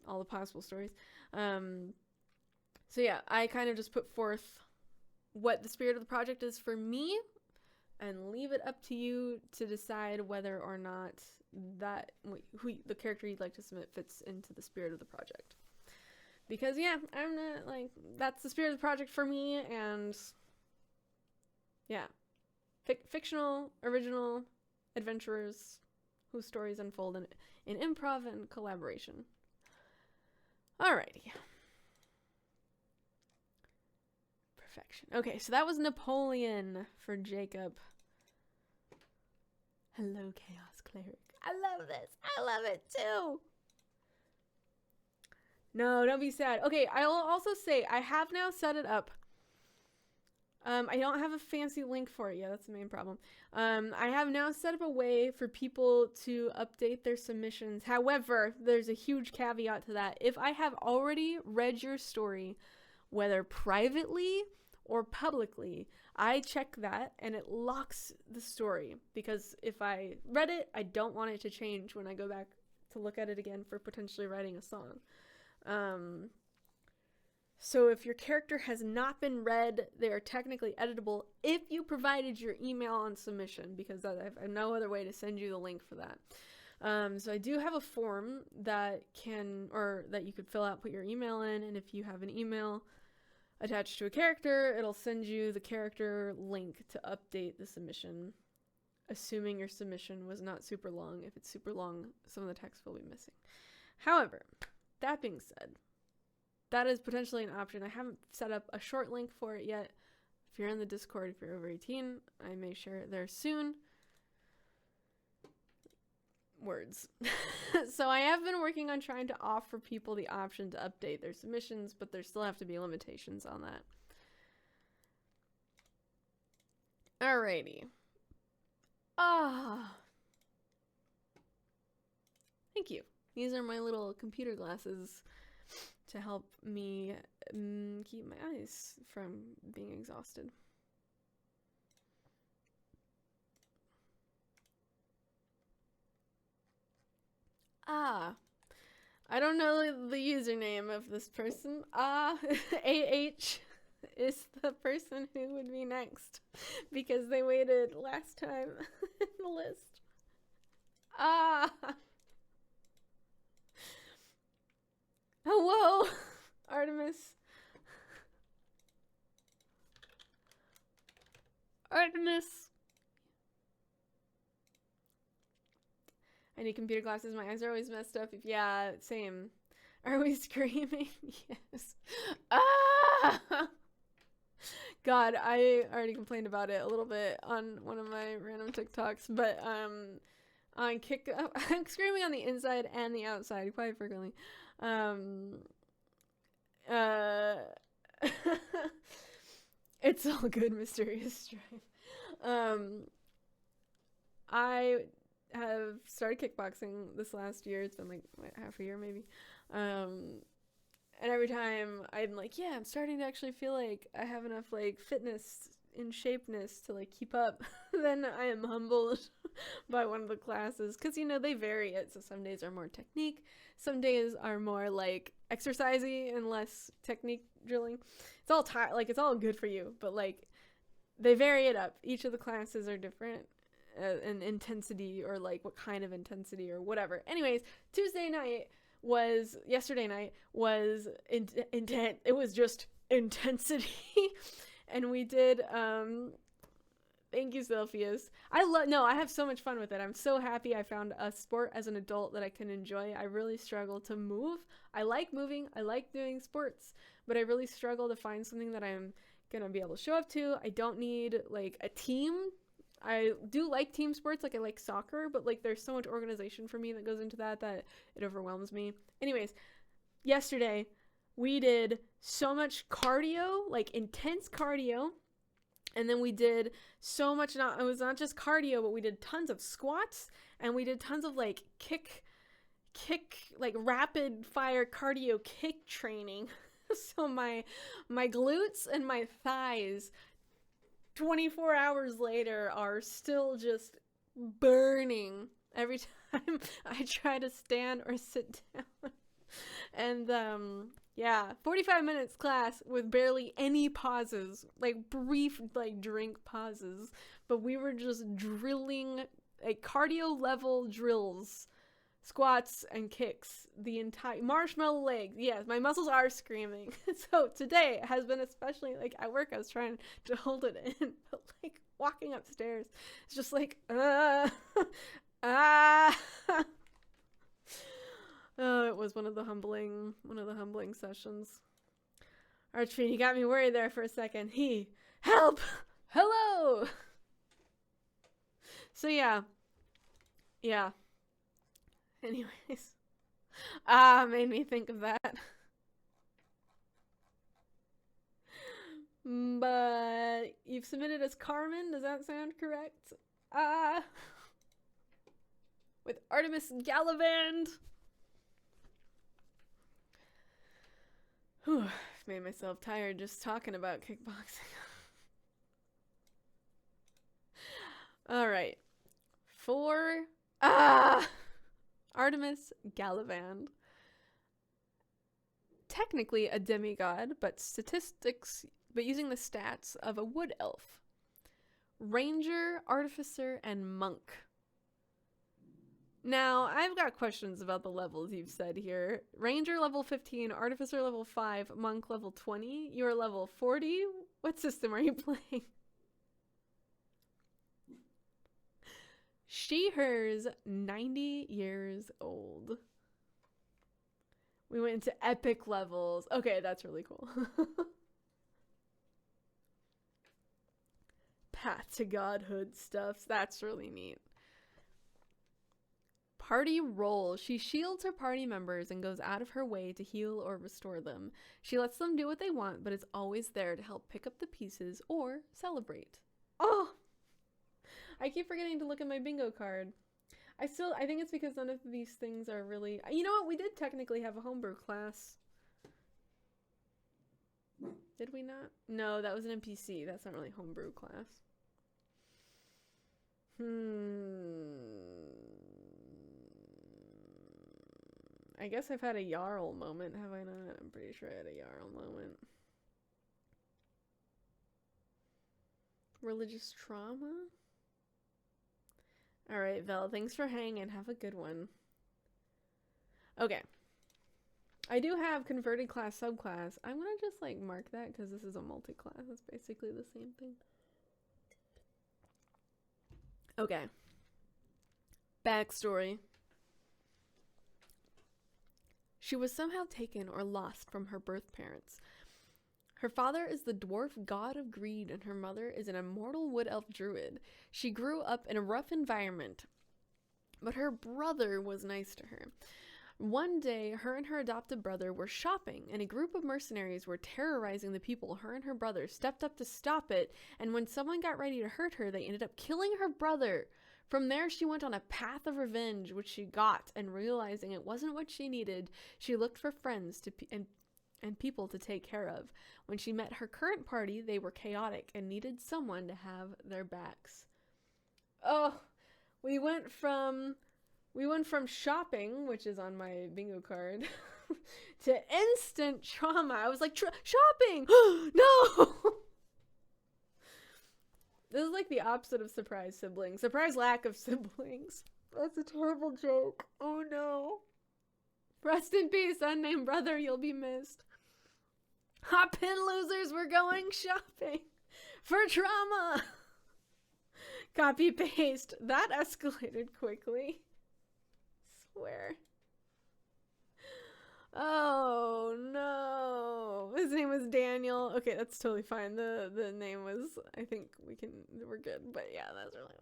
All the possible stories. So yeah, I kind of just put forth what the spirit of the project is for me and leave it up to you to decide whether or not that the character you'd like to submit fits into the spirit of the project. Because yeah, I'm not like, that's the spirit of the project for me, and yeah. Fictional, original adventurers whose stories unfold in improv and collaboration. Alrighty. Perfection. Okay, so that was Napoleon for Jacob. Hello, Chaos Cleric. I love this. I love it too. No, don't be sad. Okay, I will also say I have now set it up. I don't have a fancy link for it yet. That's the main problem. I have now set up a way for people to update their submissions. However, there's a huge caveat to that. If I have already read your story, whether privately or publicly, I check that and it locks the story. Because if I read it, I don't want it to change when I go back to look at it again for potentially writing a song. So if your character has not been read, they are technically editable if you provided your email on submission, because I have no other way to send you the link for that. So I do have a form that you could fill out, put your email in, and if you have an email attached to a character, it'll send you the character link to update the submission, assuming your submission was not super long. If it's super long, some of the text will be missing. However, that being said, that is potentially an option. I haven't set up a short link for it yet. If you're in the Discord, if you're over 18, I may share it there soon. Words. So I have been working on trying to offer people the option to update their submissions, but there still have to be limitations on that. Alrighty. Thank you. These are my little computer glasses to help me keep my eyes from being exhausted. I don't know the username of this person. AH is the person who would be next because they waited last time in the list. Hello, Artimis. Artimis. I need computer glasses. My eyes are always messed up. Yeah, same. Are we screaming? Yes. God, I already complained about it a little bit on one of my random TikToks, but on Kick, I'm screaming on the inside and the outside quite frequently. It's all good, Mysterious Strife. I have started kickboxing this last year. It's been like half a year maybe. And every time I'm like, yeah, I'm starting to actually feel like I have enough like fitness in shapeness to like keep up. Then I am humbled by one of the classes, because they vary it. So some days are more technique, some days are more like exercisey and less technique drilling. It's all it's all good for you, but like they vary it up. Each of the classes are different in intensity, or like what kind of intensity or whatever. Anyways, yesterday night was intense. It was just intensity. And we did, thank you, Sylphius. I have so much fun with it. I'm so happy I found a sport as an adult that I can enjoy. I really struggle to move. I like moving. I like doing sports, but I really struggle to find something that I'm gonna be able to show up to. I don't need like a team. I do like team sports, like I like soccer, but like there's so much organization for me that goes into that it overwhelms me. Anyways, yesterday we did so much cardio, like intense cardio, and then we did so much, it was not just cardio, but we did tons of squats, and we did tons of like kick, like rapid fire cardio kick training. So my glutes and my thighs 24 hours later are still just burning every time I try to stand or sit down. And 45 minutes class with barely any pauses, like brief like drink pauses, but we were just drilling like cardio level drills, squats and kicks, the entire marshmallow legs. Yes, my muscles are screaming. So today has been especially like at work I was trying to hold it in, but like walking upstairs it's just like oh, it was one of the humbling sessions. Archie, you got me worried there for a second. Help! Hello! So yeah. Anyways. Made me think of that. But you've submitted as Carmen, does that sound correct? With Artimis Galavand. Whew, I've made myself tired just talking about kickboxing. Alright. Artimis Galavand. Technically a demigod, but using the stats of a wood elf. Ranger, artificer, and monk. Now, I've got questions about the levels you've said here. Ranger level 15, Artificer level 5, Monk level 20. You're level 40? What system are you playing? Hers 90 years old. We went into epic levels. Okay, that's really cool. Path to Godhood stuff. That's really neat. Party role. She shields her party members and goes out of her way to heal or restore them. She lets them do what they want, but is always there to help pick up the pieces or celebrate. Oh! I keep forgetting to look at my bingo card. I think it's because none of these things are really... You know what? We did technically have a homebrew class. Did we not? No, that was an NPC. That's not really homebrew class. I guess I've had a Jarl moment, have I not? I'm pretty sure I had a Jarl moment. Religious trauma? Alright, Vel, thanks for hanging. Have a good one. Okay. I do have converted class subclass. I'm gonna just like mark that because this is a multi-class. It's basically the same thing. Okay. Backstory. She was somehow taken or lost from her birth parents. Her father is the dwarf god of greed, and her mother is an immortal wood elf druid. She grew up in a rough environment, but her brother was nice to her. One day, her and her adopted brother were shopping, and a group of mercenaries were terrorizing the people. Her and her brother stepped up to stop it, and when someone got ready to hurt her, they ended up killing her brother. From there, she went on a path of revenge, which she got, and realizing it wasn't what she needed, she looked for friends and people to take care of. When she met her current party, they were chaotic and needed someone to have their backs. Oh, we went from shopping, which is on my bingo card, to instant trauma. I was like, shopping! No! This is like the opposite of surprise siblings. Surprise lack of siblings. That's a terrible joke. Oh no. Rest in peace, unnamed brother. You'll be missed. Hop in, losers. We're going shopping for trauma. Copy paste. That escalated quickly. Swear. Oh no. His name was Daniel. Okay, that's totally fine. The name was, I think we're good. But yeah, that's really,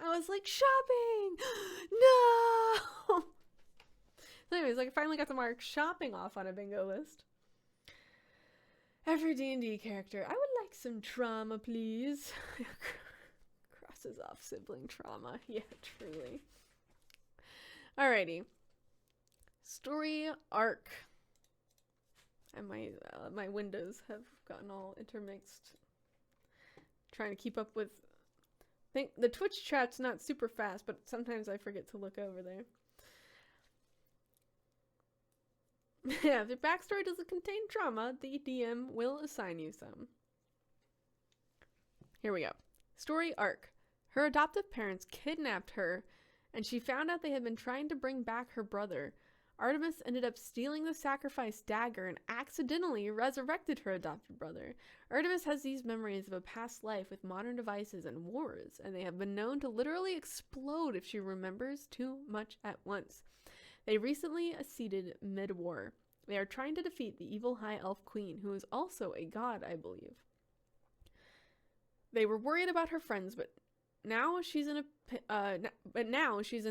I was like, shopping! No! So anyways, I finally got to mark shopping off on a bingo list. Every D&D character, I would like some trauma, please. Crosses off sibling trauma. Yeah, truly. Alrighty. Story arc. And my windows have gotten all intermixed. Trying to keep up with. Think the Twitch chat's not super fast, but sometimes I forget to look over there. Yeah, if your backstory doesn't contain trauma, the DM will assign you some. Here we go. Story arc. Her adoptive parents kidnapped her, and she found out they had been trying to bring back her brother. Artimis ended up stealing the sacrifice dagger and accidentally resurrected her adopted brother. Artimis has these memories of a past life with modern devices and wars, and they have been known to literally explode if she remembers too much at once. They recently acceded mid-war. They are trying to defeat the evil High Elf Queen, who is also a god, I believe. They were worried about her friends, but now she's in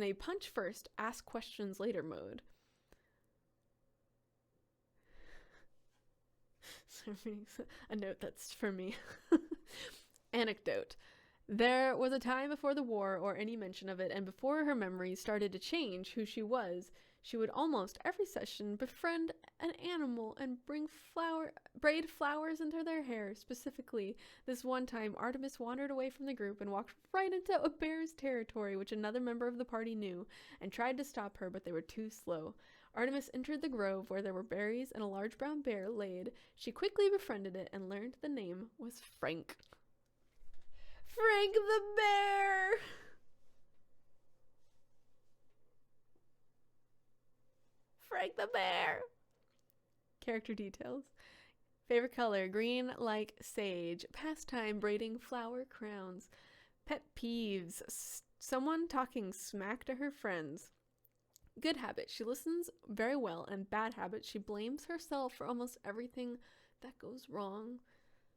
a punch first, ask questions later mode. A note that's for me. Anecdote. There was a time before the war or any mention of it, and before her memories started to change who she was, she would almost every session befriend an animal and braid flowers into their hair. Specifically, this one time, Artimis wandered away from the group and walked right into a bear's territory, which another member of the party knew, and tried to stop her, but they were too slow. Artimis entered the grove where there were berries and a large brown bear laid. She quickly befriended it and learned the name was Frank. Frank the bear! Frank the bear! Character details. Favorite color, green like sage. Pastime, braiding flower crowns. Pet peeves, someone talking smack to her friends. Good habit, she listens very well, and bad habit, she blames herself for almost everything that goes wrong.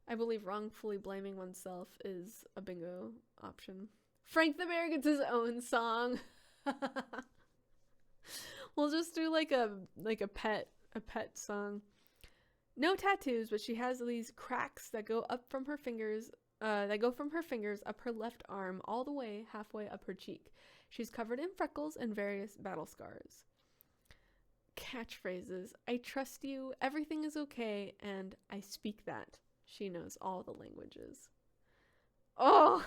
I believe wrongfully blaming oneself is a bingo option. Frank the Bear gets his own song. We'll just do like a pet song. No tattoos, but she has these cracks that go up from her fingers, up her left arm all the way halfway up her cheek. She's covered in freckles and various battle scars. Catchphrases. I trust you, everything is okay, and I speak that. She knows all the languages. Oh,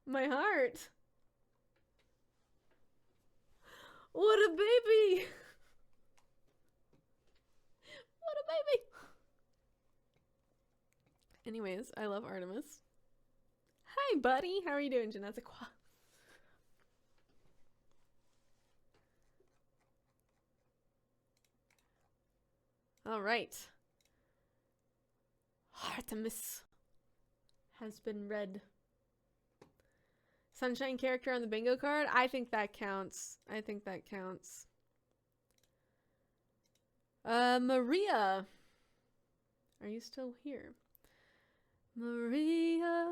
my heart. What a baby. What a baby. Anyways, I love Artimis. Hi, buddy. How are you doing, Geneticqua? All right. Artimis has been read. Sunshine character on the bingo card? I think that counts. Maria. Are you still here? Maria.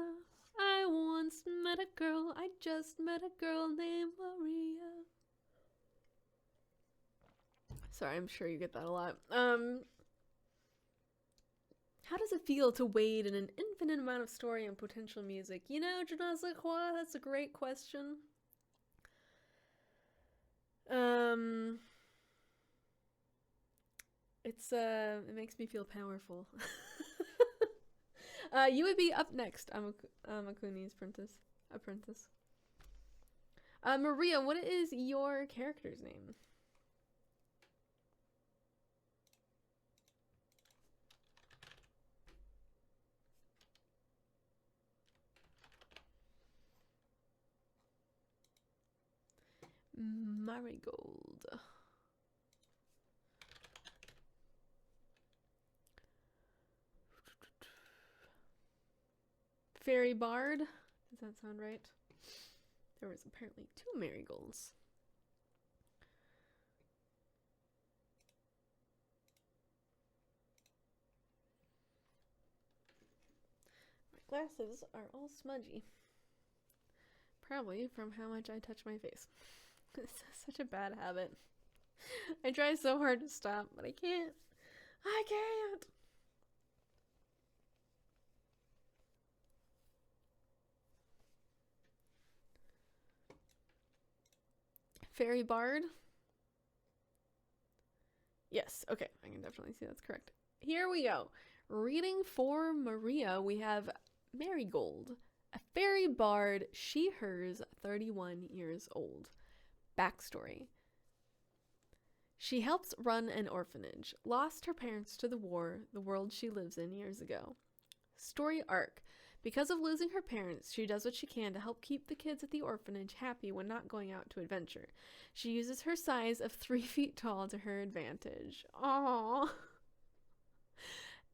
I once met a girl. I just met a girl named Maria. Sorry, I'm sure you get that a lot. How does it feel to wade in an infinite amount of story and potential music? You know, je ne sais quoi, that's a great question. It makes me feel powerful. You would be up next. Amakuni's apprentice. Maria, what is your character's name? Marigold. Fairy Bard. Does that sound right? There was apparently 2 marigolds. My glasses are all smudgy. Probably from how much I touch my face. It's such a bad habit. I try so hard to stop, but I can't. I can't! Fairy Bard? Yes, okay, I can definitely see that's correct. Here we go. Reading for Maria, we have Marigold, a fairy bard, she, hers, 31 years old. Backstory. She helps run an orphanage, lost her parents to the war, the world she lives in years ago. Story arc. Because of losing her parents, she does what she can to help keep the kids at the orphanage happy when not going out to adventure. She uses her size of 3 feet tall to her advantage. Aww.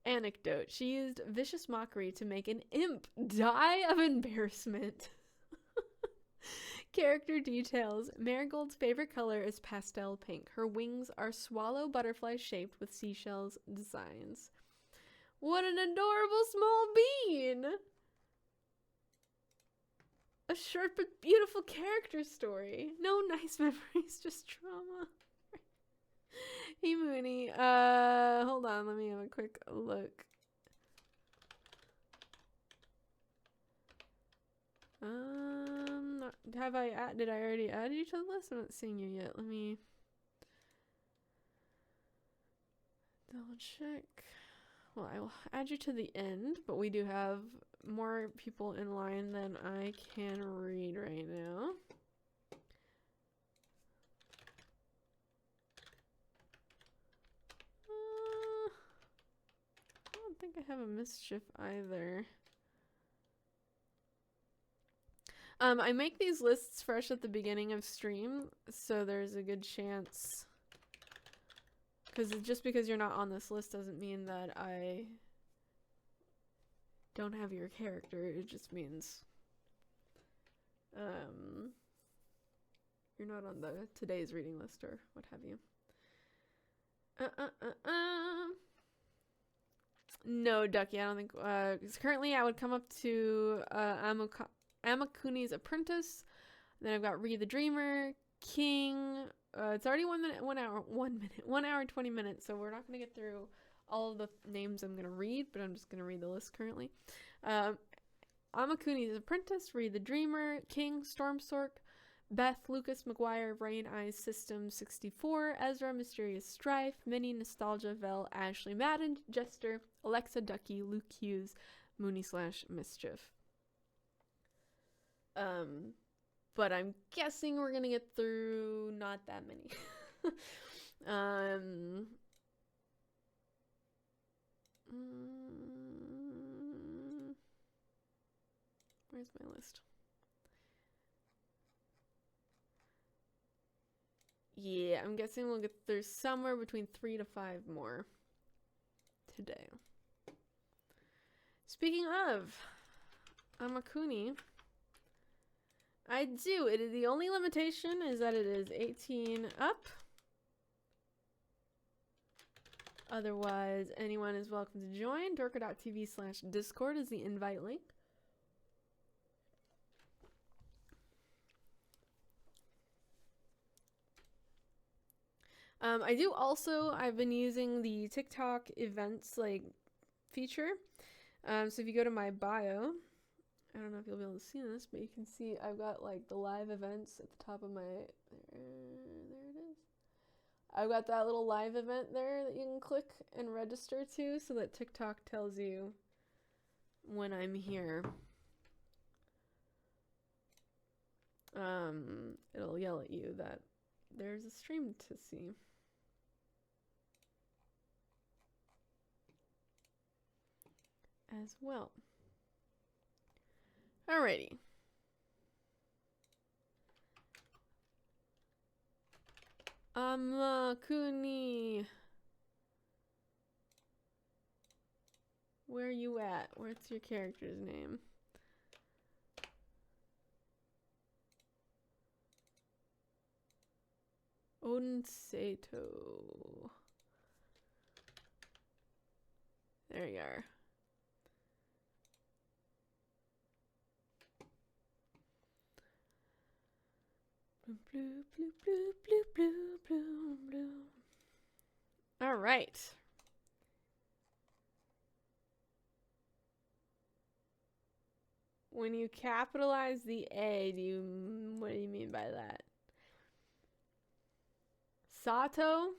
Anecdote. She used vicious mockery to make an imp die of embarrassment. Character details. Marigold's favorite color is pastel pink. Her wings are swallow butterfly shaped with seashells designs. What an adorable small bean! A short but beautiful character story. No nice memories, just trauma. Hey Mooney. Hold on, let me have a quick look. Did I already add you to the list? I'm not seeing you yet. Let me double check. Well, I will add you to the end, but we do have more people in line than I can read right now. I don't think I have a mischief either. I make these lists fresh at the beginning of stream, so there's a good chance. Just because you're not on this list doesn't mean that I don't have your character. It just means you're not on the today's reading list or what have you. No, Ducky, I don't think. Because currently I would come up to Amakuni's apprentice. Then I've got Reed the Dreamer, King. It's already 1 hour, 20 minutes, so we're not going to get through all of the names I'm going to read, but I'm just going to read the list currently. Amakuni's apprentice, Reed the Dreamer, King, Stormsork, Beth, Lucas, McGuire, Rain Eyes, System 64, Ezra, Mysterious Strife, Minnie, Nostalgia, Vel, Ashley, Madden, Jester, Alexa, Ducky, Luke Hughes, Mooney / Mischief. But I'm guessing we're gonna get through not that many. Where's my list? Yeah, I'm guessing we'll get through somewhere between 3 to 5 more today. Speaking of Amakuni, I do. It is the only limitation is that it is 18 up. Otherwise, anyone is welcome to join. Dorko.tv/Discord is the invite link. I've been using the TikTok events like feature. So if you go to my bio, I don't know if you'll be able to see this, but you can see I've got like the live events at the top of my, there it is. I've got that little live event there that you can click and register to so that TikTok tells you when I'm here. It'll yell at you that there's a stream to see. As well. Alrighty. Kuni. Where are you at? What's your character's name? Odin Sato. There you are. Blue, blue, blue, blue, blue, blue, blue, blue. All right. When you capitalize the A, what do you mean by that? Sato?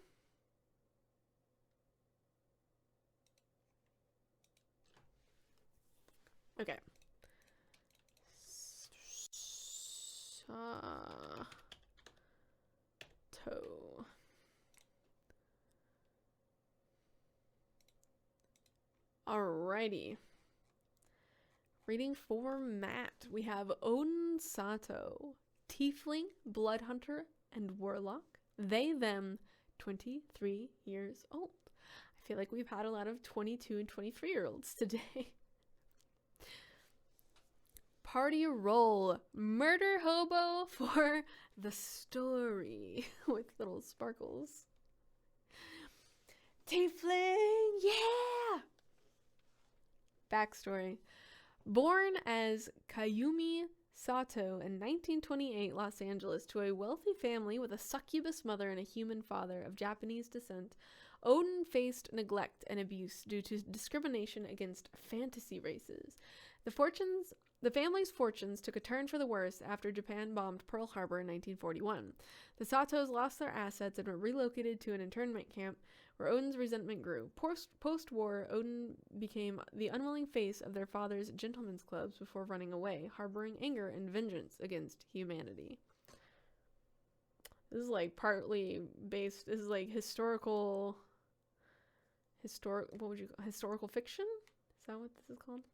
Okay. Sato. Alrighty. Reading for Matt, we have Odin Sato, Tiefling, Blood Hunter, and Warlock. They, them, 23 years old. I feel like we've had a lot of 22 and 23-year-olds today. Party roll. Murder hobo for the story. With little sparkles. Tiefling, yeah! Backstory. Born as Kayumi Sato in 1928 Los Angeles to a wealthy family with a succubus mother and a human father of Japanese descent, Odin faced neglect and abuse due to discrimination against fantasy races. The family's fortunes took a turn for the worse after Japan bombed Pearl Harbor in 1941. The Satos lost their assets and were relocated to an internment camp where Odin's resentment grew. Post-war, Odin became the unwilling face of their father's gentlemen's clubs before running away, harboring anger and vengeance against humanity. This is like partly based, this is like historical fiction? Is that what this is called?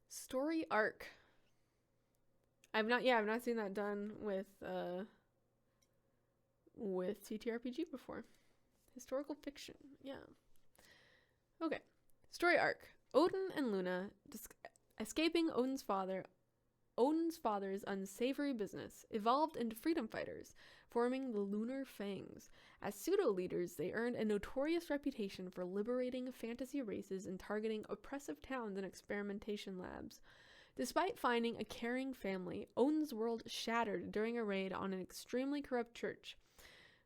Story arc. I've not seen that done with TTRPG before. Historical fiction. Yeah. Okay. Story arc. Odin and Luna escaping Odin's father's unsavory business, evolved into freedom fighters, forming the Lunar Fangs. As pseudo-leaders, they earned a notorious reputation for liberating fantasy races and targeting oppressive towns and experimentation labs. Despite finding a caring family, Odin's world shattered during a raid on an extremely corrupt church,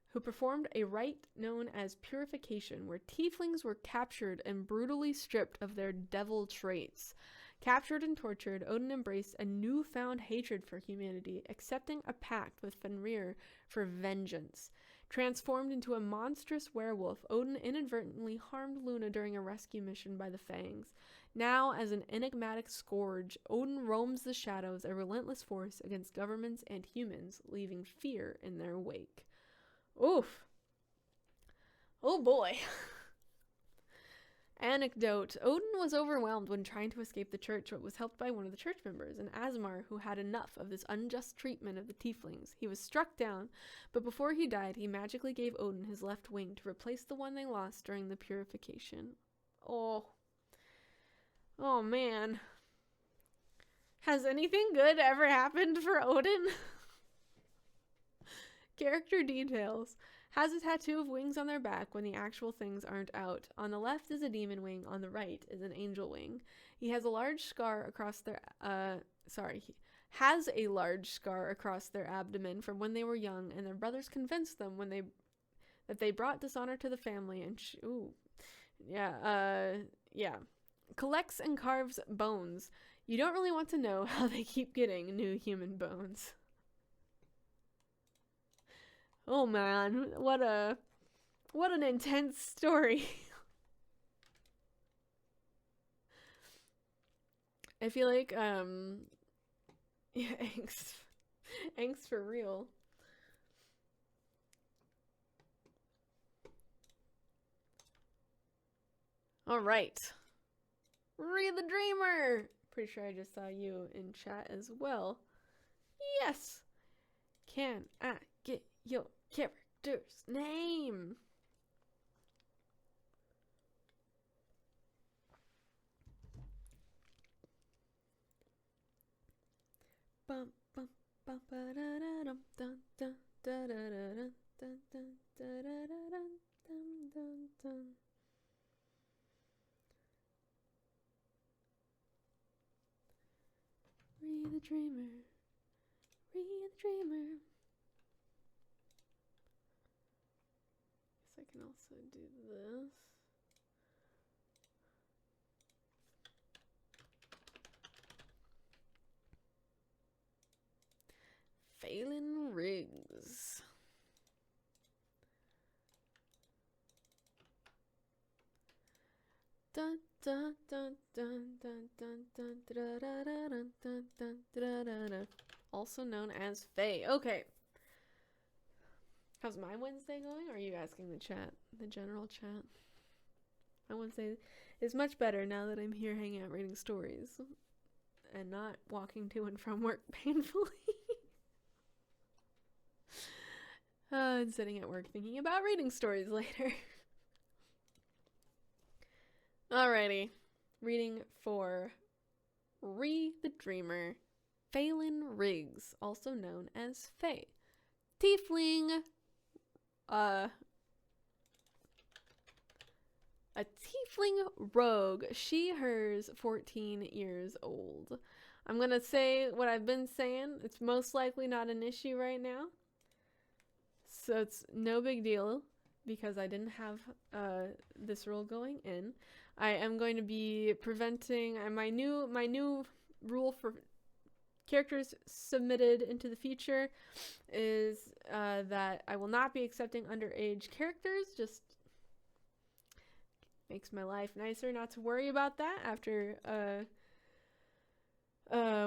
who performed a rite known as purification, where tieflings were captured and brutally stripped of their devil traits. Captured and tortured, Odin embraced a newfound hatred for humanity, accepting a pact with Fenrir for vengeance. Transformed into a monstrous werewolf, Odin inadvertently harmed Luna during a rescue mission by the Fangs. Now, as an enigmatic scourge, Odin roams the shadows, a relentless force against governments and humans, leaving fear in their wake. Oof. Oh boy. Anecdote. Odin was overwhelmed when trying to escape the church, but was helped by one of the church members, an Asmar who had enough of this unjust treatment of the tieflings. He was struck down, but before he died, he magically gave Odin his left wing to replace the one they lost during the purification. Oh. Oh, man. Has anything good ever happened for Odin? Character details. Has a tattoo of wings on their back when the actual things aren't out. On the left is a demon wing, on the right is an angel wing. He has a large scar across their, has a large scar across their abdomen from when they were young, and their brothers convinced them that they brought dishonor to the family. And collects and carves bones. You don't really want to know how they keep getting new human bones. Oh man, what an intense story. I feel like yeah, angst for real. All right. Read the Dreamer. Pretty sure I just saw you in chat as well. Yes. Can I get your character's name? Bum bum bum ba da da dum dun dun da da da dun dun dun da da da dun dun dun dun. Read the Dreamer. Read the Dreamer. Guess I can also do this. Faelynn Riggs. Dun dun dun dun dun dun dun da da da dun dun dun da da da. Also known as Fae. Okay. How's my Wednesday going? Or are you asking the chat? The general chat? My Wednesday is much better now that I'm here hanging out reading stories. And not walking to and from work painfully. And sitting at work thinking about reading stories later. Alrighty. Reading for Re the Dreamer, Faelynn Riggs, also known as Fae. Tiefling, a tiefling rogue. She, hers, 14 years old. I'm gonna say what I've been saying. It's most likely not an issue right now. So it's no big deal because I didn't have this rule going in. I am going to be preventing my new rule for characters submitted into the future is that I will not be accepting underage characters. Just makes my life nicer not to worry about that after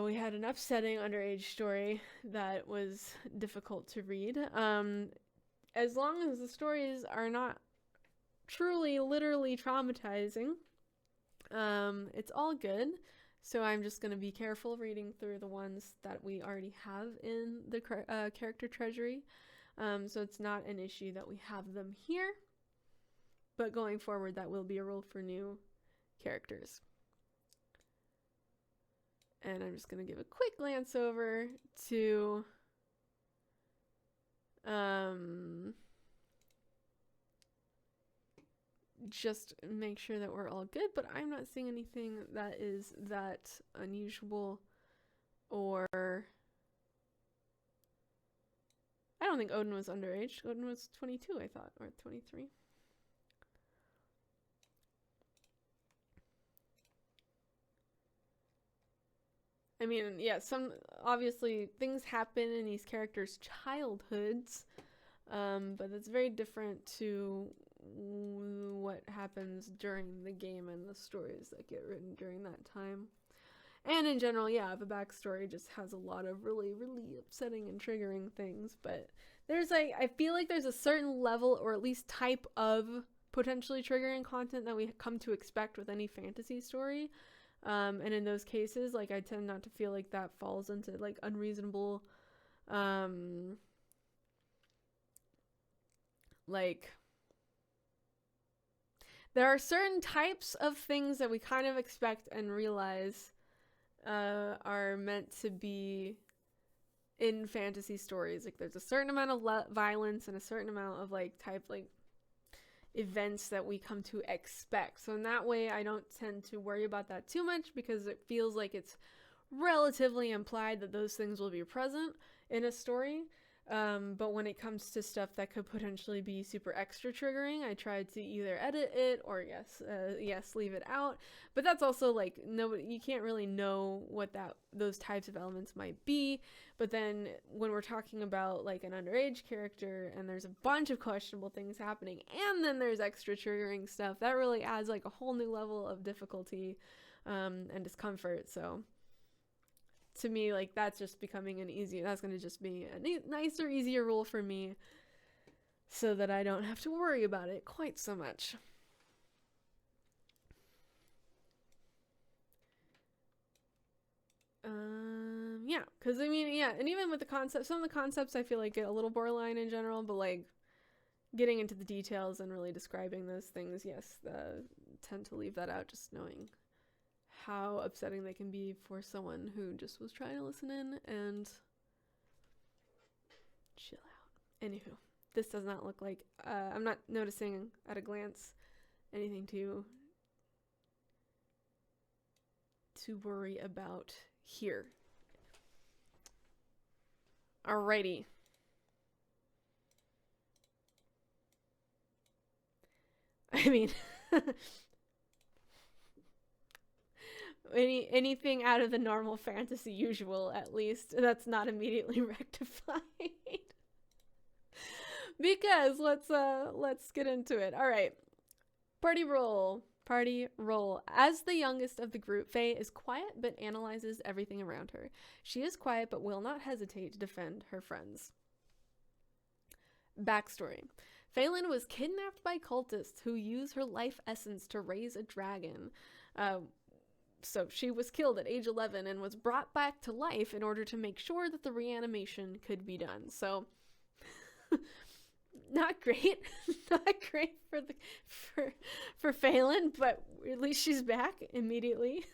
we had an upsetting underage story that was difficult to read. As long as the stories are not truly, literally traumatizing, it's all good. So I'm just going to be careful reading through the ones that we already have in the Character Treasury. So it's not an issue that we have them here. But going forward, that will be a rule for new characters. And I'm just going to give a quick glance over to just make sure that we're all good, but I'm not seeing anything that is that unusual, or I don't think Odin was underage. Odin was 22, I thought, or 23. I mean, yeah, some obviously things happen in these characters' childhoods, but it's very different to what happens during the game and the stories that get written during that time. And in general, yeah, the backstory just has a lot of really, really upsetting and triggering things, but there's I feel like there's a certain level or at least type of potentially triggering content that we come to expect with any fantasy story. And in those cases, I tend not to feel like that falls into unreasonable, there are certain types of things that we kind of expect and realize are meant to be in fantasy stories. There's a certain amount of violence and a certain amount of events that we come to expect. So in that way, I don't tend to worry about that too much because it feels like it's relatively implied that those things will be present in a story. But when it comes to stuff that could potentially be super extra triggering, I tried to either edit it or leave it out. But that's also like, you can't really know what those types of elements might be. But then when we're talking about like an underage character and there's a bunch of questionable things happening and then there's extra triggering stuff, that really adds like a whole new level of difficulty and discomfort. So to me, like, that's just becoming that's going to just be a nicer, easier rule for me so that I don't have to worry about it quite so much. Yeah, because I mean, yeah, and even with the concepts, some of the concepts I feel like get a little borderline in general, but like getting into the details and really describing those things, yes, tend to leave that out, just knowing how upsetting they can be for someone who just was trying to listen in and chill out. Anywho, this does not look like, I'm not noticing at a glance anything to worry about here. Alrighty. I mean, anything out of the normal fantasy usual, at least, that's not immediately rectified. Because let's get into it. All right. Party roll. As the youngest of the group, Faye is quiet but analyzes everything around her. She is quiet but will not hesitate to defend her friends. Backstory. Faelynn was kidnapped by cultists who use her life essence to raise a dragon. So she was killed at age 11 and was brought back to life in order to make sure that the reanimation could be done. So not great. Not great for Faelynn, but at least she's back immediately.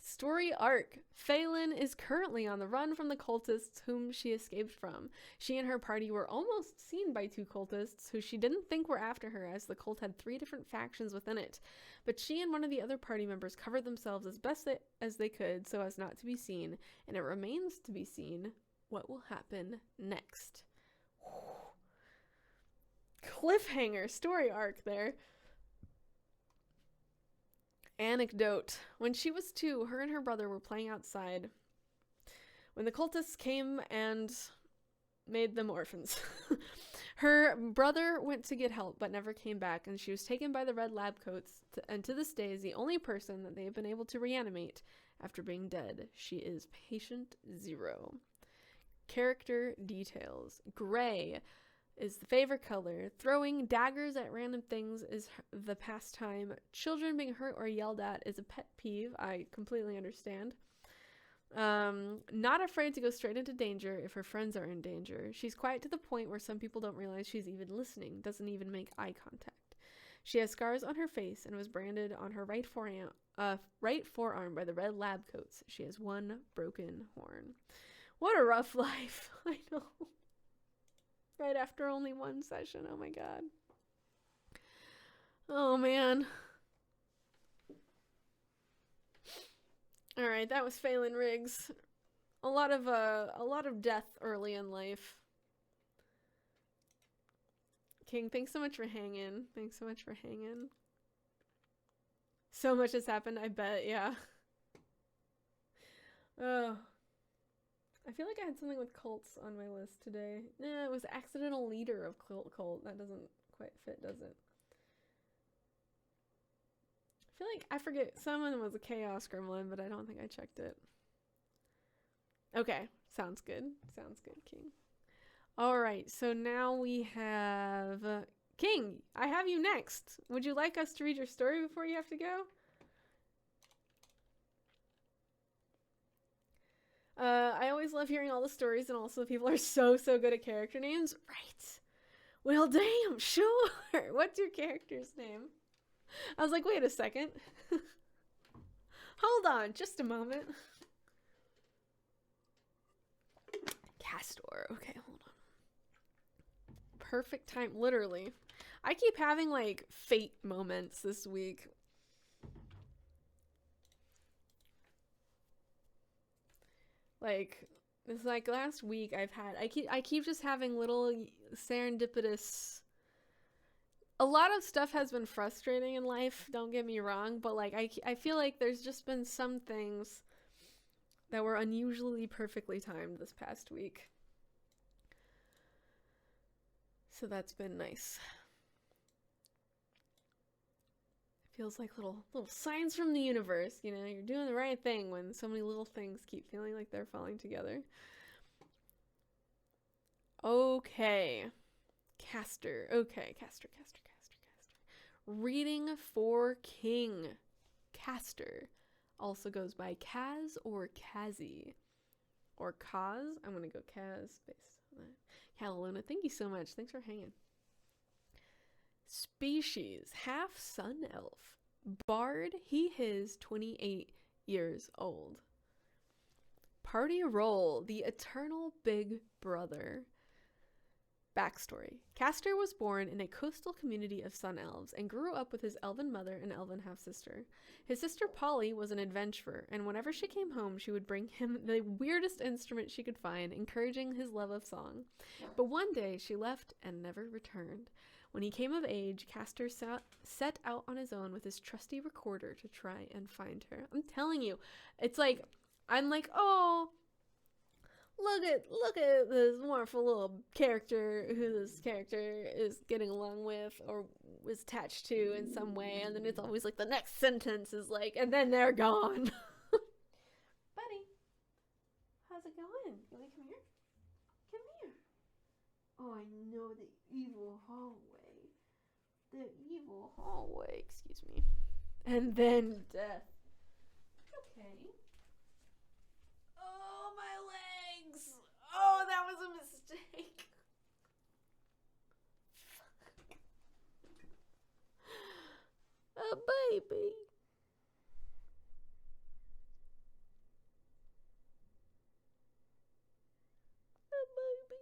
Story arc. Faelynn is currently on the run from the cultists whom she escaped from. She and her party were almost seen by 2 cultists who she didn't think were after her, as the cult had 3 different factions within it. But she and one of the other party members covered themselves as best as they could so as not to be seen, and it remains to be seen what will happen next. Cliffhanger story arc there. Anecdote. When she was 2, her and her brother were playing outside when the cultists came and made them orphans. Her brother went to get help but never came back, and she was taken by the red lab coats and to this day is the only person that they have been able to reanimate after being dead. She is patient 0. Character details. Gray is the favorite color. Throwing daggers at random things is the pastime. Children being hurt or yelled at is a pet peeve. I completely understand. Not afraid to go straight into danger if her friends are in danger. She's quiet to the point where some people don't realize she's even listening, doesn't even make eye contact. She has scars on her face and was branded on her right forearm by the red lab coats. She has 1 broken horn. What a rough life. I know. Right after only 1 session. Oh my god. Oh man. Alright, that was Faelynn Riggs. A lot of death early in life. King, thanks so much for hanging. So much has happened, I bet, yeah. Oh. I feel like I had something with cults on my list today. Nah, it was accidental leader of cult. That doesn't quite fit, does it? I feel like, I forget, someone was a chaos gremlin, but I don't think I checked it. Okay, sounds good. King. Alright, so now we have... King, I have you next. Would you like us to read your story before you have to go? I always love hearing all the stories, and also people are so good at character names. Right. Well, damn, sure. What's your character's name? I was like, wait a second. Hold on, just a moment. Kastor. Okay, hold on. Perfect time, literally. I keep having, like, fate moments this week. Like, it's like last week I keep just having little serendipitous. A lot of stuff has been frustrating in life, don't get me wrong, but like I feel like there's just been some things that were unusually perfectly timed this past week. So that's been nice. It feels like little signs from the universe, you know, you're doing the right thing when so many little things keep feeling like they're falling together. Okay. Kastor. Okay, Kastor. Reading for King. Kastor also goes by Kaz or Kazi. Or Kaz. I'm going to go Kaz based on that. Cataluna, thank you so much. Thanks for hanging. Species. Half sun elf. Bard. He his 28 years old. Party role. The eternal big brother. Backstory. Kastor was born in a coastal community of sun elves and grew up with his elven mother and elven half-sister. His sister Polly was an adventurer, and whenever she came home, she would bring him the weirdest instrument she could find, encouraging his love of song. But one day, she left and never returned. When he came of age, Kastor set out on his own with his trusty recorder to try and find her. I'm telling you, it's like, I'm like, oh... Look at this wonderful little character who this character is getting along with or was attached to in some way, and then it's always like the next sentence is like, and then they're gone. Buddy, how's it going? You wanna come here? Come here. Oh, I know, the evil hallway. The evil hallway, excuse me. And then death. Okay. Oh, my legs! Oh, that was a mistake. A baby. A baby.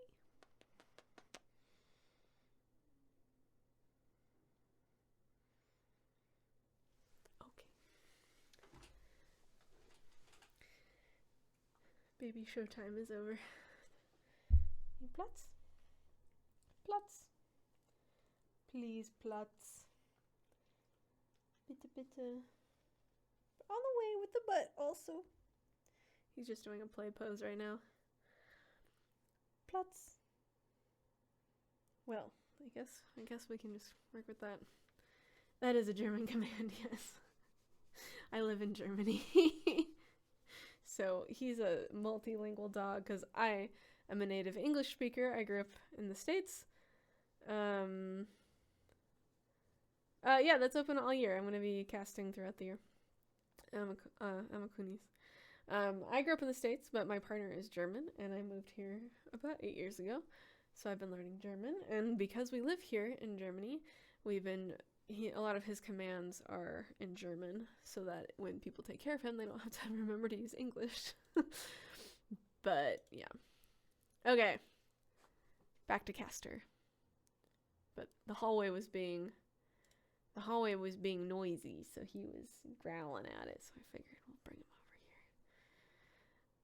Okay. Baby showtime is over. Platz? Platz. Please, Platz. Bitte, bitte. On the way with the butt, also. He's just doing a play pose right now. Platz. Well, I guess we can just work with that. That is a German command, yes. I live in Germany. So he's a multilingual dog because I'm a native English speaker. I grew up in the States. Yeah, that's open all year. I'm going to be casting throughout the year. Amakunis. I grew up in the States, but my partner is German, and I moved here about 8 years ago. So I've been learning German, and because we live here in Germany, a lot of his commands are in German, so that when people take care of him, they don't have to remember to use English. But, yeah. Okay. Back to Kastor. But the hallway was being noisy, so he was growling at it, so I figured we'll bring him over here.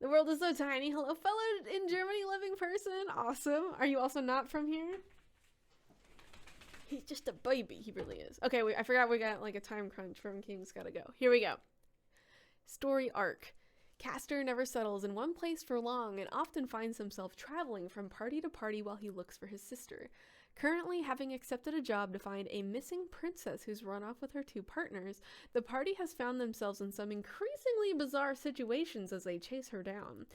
The world is so tiny. Hello, fellow in Germany living person. Awesome. Are you also not from here? He's just a baby. He really is. Okay, I forgot we got like a time crunch from King's Gotta Go. Here we go. Story arc. Kastor never settles in one place for long and often finds himself traveling from party to party while he looks for his sister. Currently, having accepted a job to find a missing princess who's run off with her 2 partners, the party has found themselves in some increasingly bizarre situations as they chase her down,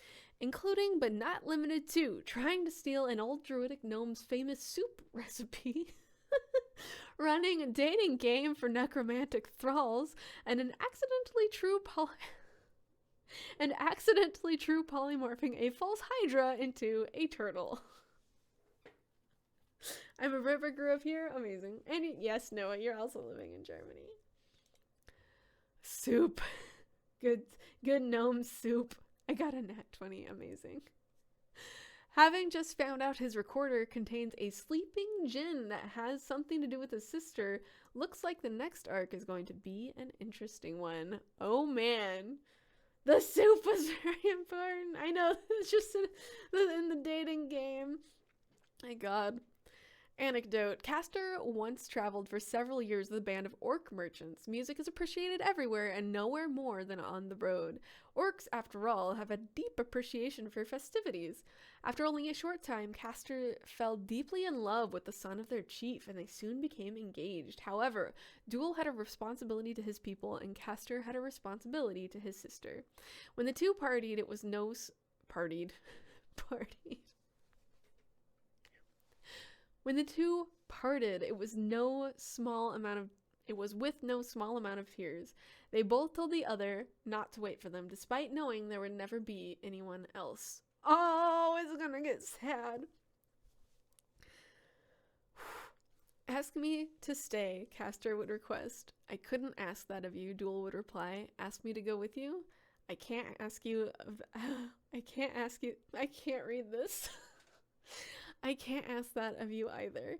including but not limited to trying to steal an old druidic gnome's famous soup recipe, running a dating game for necromantic thralls, and accidentally true polymorphing a false hydra into a turtle. I'm a river, grew up here. Amazing. And yes, Noah, you're also living in Germany. Soup. Good gnome soup. I got a nat 20. Amazing. Having just found out his recorder contains a sleeping djinn that has something to do with his sister, looks like the next arc is going to be an interesting one. Oh man. The soup was very important. I know, it's just in the dating game. My god. Anecdote. Kastor once traveled for several years with a band of orc merchants. Music is appreciated everywhere and nowhere more than on the road. Orcs, after all, have a deep appreciation for festivities. After only a short time, Kastor fell deeply in love with the son of their chief, and they soon became engaged. However, Duel had a responsibility to his people, and Kastor had a responsibility to his sister. When the two partied, it was no... partied. When the two parted, it was with no small amount of tears. They both told the other not to wait for them, despite knowing there would never be anyone else. Oh, it's gonna get sad. Ask me to stay, Kastor would request. I couldn't ask that of you, Duel would reply. Ask me to go with you? I can't read this. I can't ask that of you either.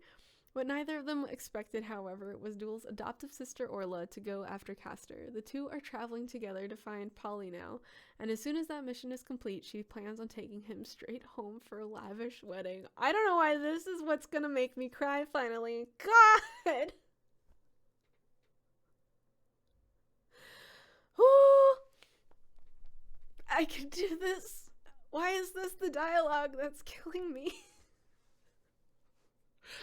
What neither of them expected, however, was Duel's adoptive sister Orla to go after Kastor. The two are traveling together to find Polly now, and as soon as that mission is complete, she plans on taking him straight home for a lavish wedding. I don't know why this is what's gonna make me cry finally. God! Ooh! I can do this. Why is this the dialogue that's killing me?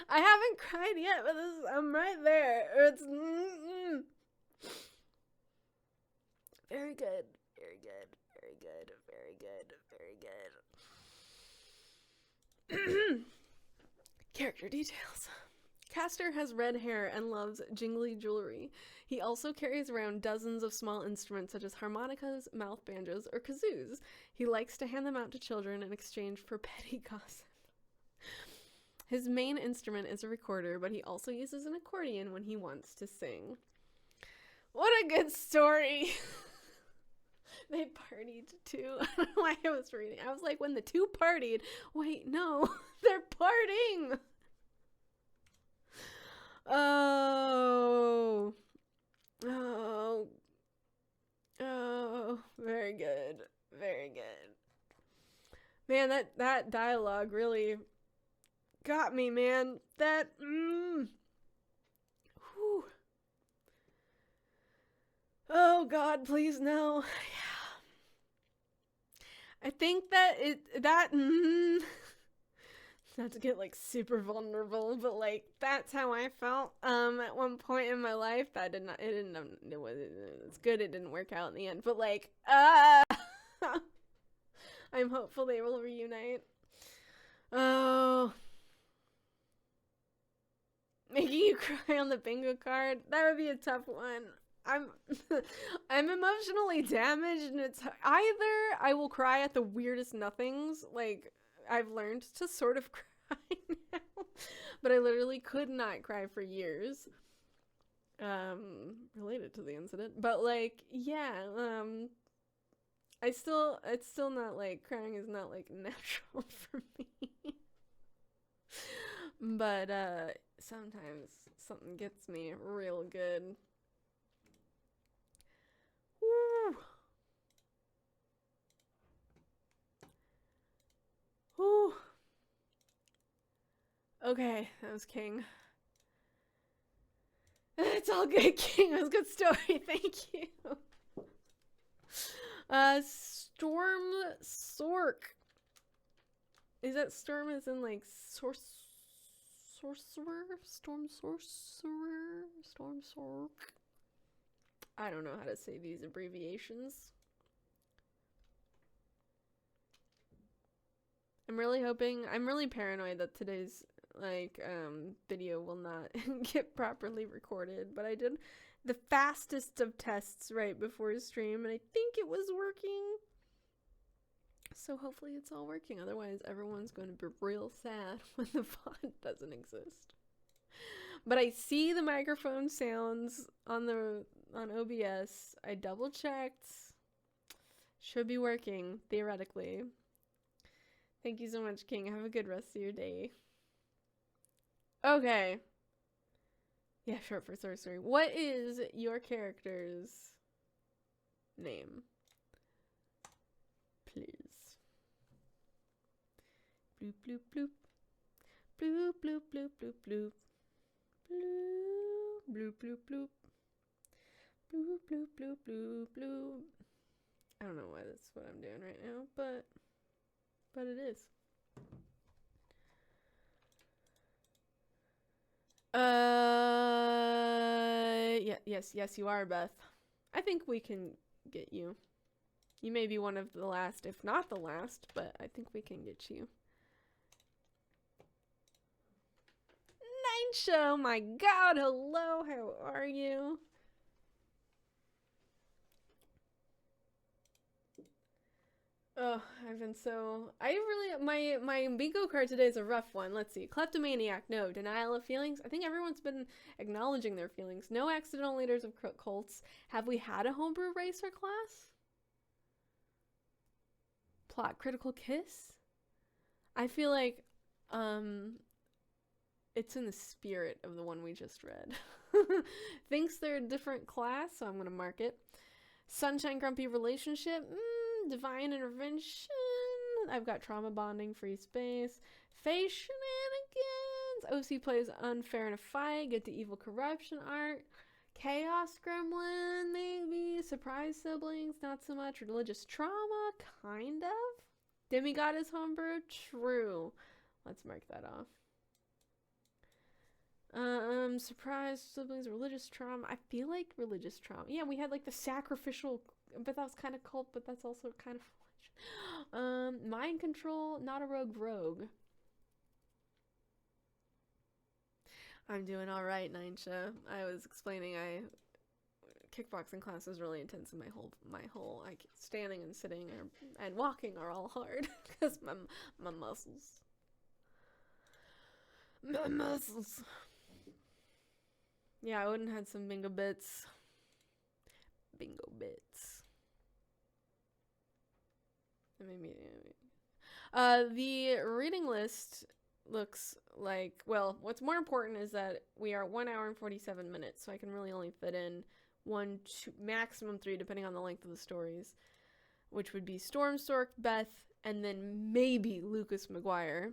I haven't cried yet, but I'm right there. It's very good, very good, very good, very good, very good. Character details. Kastor has red hair and loves jingly jewelry. He also carries around dozens of small instruments such as harmonicas, mouth banjos, or kazoos. He likes to hand them out to children in exchange for petty gossip. His main instrument is a recorder, but he also uses an accordion when he wants to sing. What a good story! They partied too. I don't know why I was reading. I was like, when the two partied. Wait, no, they're parting! Oh, very good, very good. Man, that dialogue really got me, man. That, whew. Oh God, please no. Yeah. I think that not to get like super vulnerable, but like that's how I felt at one point in my life. It's good it didn't work out in the end, but like I'm hopeful they will reunite. Oh, making you cry on the bingo card, that would be a tough one. I'm emotionally damaged, and it's either I will cry at the weirdest nothings, like I've learned to sort of cry now, but I literally could not cry for years, related to the incident, but like, yeah, it's still not like, crying is not like natural for me, but, sometimes something gets me real good. Woo! Whew. Okay, that was King. It's all good, King. That was a good story. Thank you. Storm Sork. Is that storm as in like sorcerer? Storm Sorcerer? Storm Sork? I don't know how to say these abbreviations. I'm really hoping, I'm really paranoid that today's, like, video will not get properly recorded, but I did the fastest of tests right before stream, and I think it was working. So hopefully it's all working, otherwise everyone's going to be real sad when the font doesn't exist. But I see the microphone sounds on OBS. I double checked. Should be working, theoretically. Thank you so much, King. Have a good rest of your day. Okay. Yeah, short for sorcery. What is your character's name? bloop, bloop, bloop. Bloop, bloop, bloop, bloop, bloop. Bloop, bloop, bloop, bloop. Bloop, bloop, bloop, bloop, bloop. I don't know why that's what I'm doing right now, but it is. Yes, you are, Beth. I think we can get you. You may be one of the last, if not the last, but I think we can get you. Show, my god, hello, how are you? Oh, my bingo card today is a rough one. Let's see. Kleptomaniac, no. Denial of feelings. I think everyone's been acknowledging their feelings. No accidental leaders of cults. Have we had a homebrew racer class? Plot critical kiss? I feel like, it's in the spirit of the one we just read. Thinks they're a different class, so I'm gonna mark it. Sunshine grumpy relationship. Divine intervention. I've got trauma bonding, free space. Fae shenanigans. OC plays unfair in a fight. Get the evil corruption art. Chaos gremlin, maybe. Surprise siblings, not so much. Religious trauma, kind of. Demigod is homebrew, true. Let's mark that off. Surprise siblings, religious trauma. I feel like religious trauma. Yeah, we had like the sacrificial, but that was kind of cult, but that's also kind of religion. Mind control, not a rogue. I'm doing all right, Ninesha. I was explaining kickboxing class is really intense, and my whole like standing and sitting and walking are all hard because my muscles. My muscles. Yeah, Odin had some bingo bits. The reading list looks like, well, what's more important is that we are 1 hour and 47 minutes, so I can really only fit in 1, 2, maximum 3, depending on the length of the stories, which would be Stormstork, Beth, and then maybe Lucas McGuire.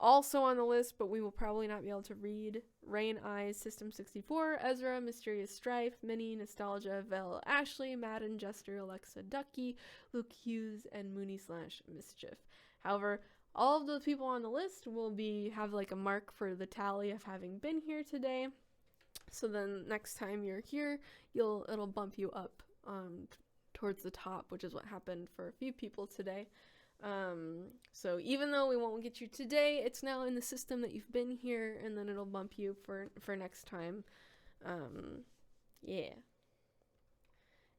Also on the list, but we will probably not be able to read, Rain Eyes, System 64, Ezra, Mysterious Strife, Minnie, Nostalgia, Vel, Ashley, Madden, Jester, Alexa, Ducky, Luke Hughes, and Mooney/Mischief. However, all of those people on the list will have like a mark for the tally of having been here today. So then next time you're here, it'll bump you up towards the top, which is what happened for a few people today. So even though we won't get you today, it's now in the system that you've been here, and then it'll bump you for next time. Yeah.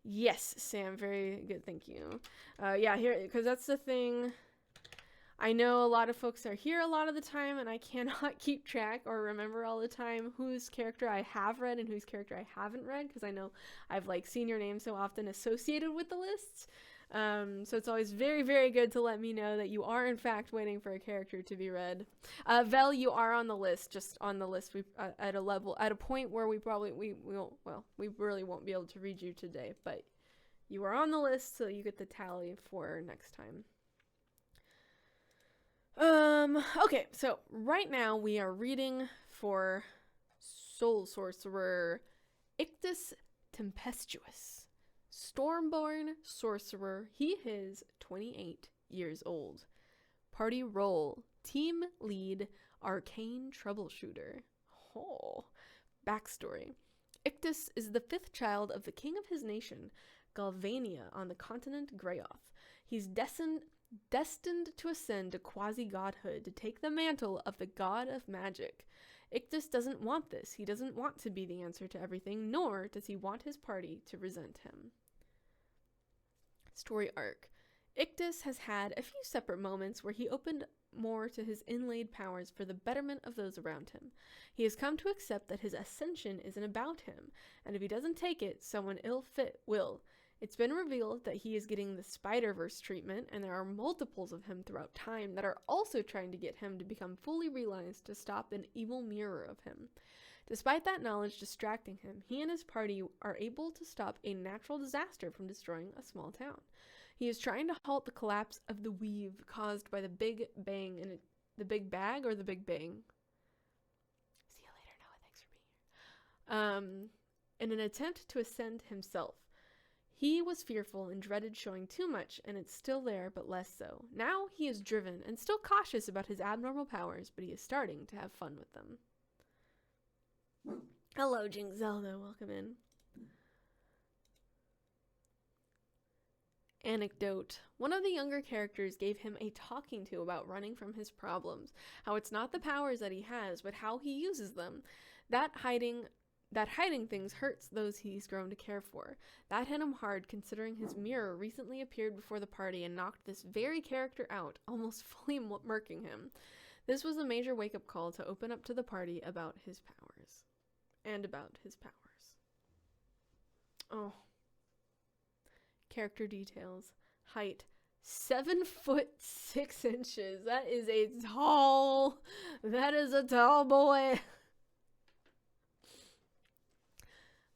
Yes, Sam, very good, thank you. Yeah, here, because that's the thing. I know a lot of folks are here a lot of the time, and I cannot keep track or remember all the time whose character I have read and whose character I haven't read, because I know I've like seen your name so often associated with the lists. So it's always very, very good to let me know that you are in fact waiting for a character to be read. Vel, you are on the list, just on the list. We at a point where we really won't be able to read you today, but you are on the list, so you get the tally for next time. Okay, so right now we are reading for Soul Sorcerer Ictus Tempestuous. Stormborn Sorcerer, he is 28 years old. Party role, team lead, arcane troubleshooter. Oh. Backstory. Ictus is the 5th child of the king of his nation, Galvania, on the continent Greyoth. He's destined to ascend to quasi-godhood to take the mantle of the god of magic. Ictus doesn't want this. He doesn't want to be the answer to everything, nor does he want his party to resent him. Story arc. Ictus has had a few separate moments where he opened more to his inlaid powers for the betterment of those around him. He has come to accept that his ascension isn't about him, and if he doesn't take it, someone ill-fit will. It's been revealed that he is getting the Spider-Verse treatment, and there are multiples of him throughout time that are also trying to get him to become fully realized to stop an evil mirror of him. Despite that knowledge distracting him, he and his party are able to stop a natural disaster from destroying a small town. He is trying to halt the collapse of the weave caused by the Big Bang in the Big Bag or the Big Bang. See you later, Noah. Thanks for being here. In an attempt to ascend himself. He was fearful and dreaded showing too much, and it's still there, but less so. Now he is driven and still cautious about his abnormal powers, but he is starting to have fun with them. Hello, Jink Zelda. Welcome in. Anecdote. One of the younger characters gave him a talking to about running from his problems. How it's not the powers that he has, but how he uses them. That hiding things hurts those he's grown to care for. That hit him hard, considering his mirror recently appeared before the party and knocked this very character out, almost fully murking him. This was a major wake-up call to open up to the party about his powers. And about his powers. Oh. Character details. Height. 7 foot 6 inches. That is a tall boy.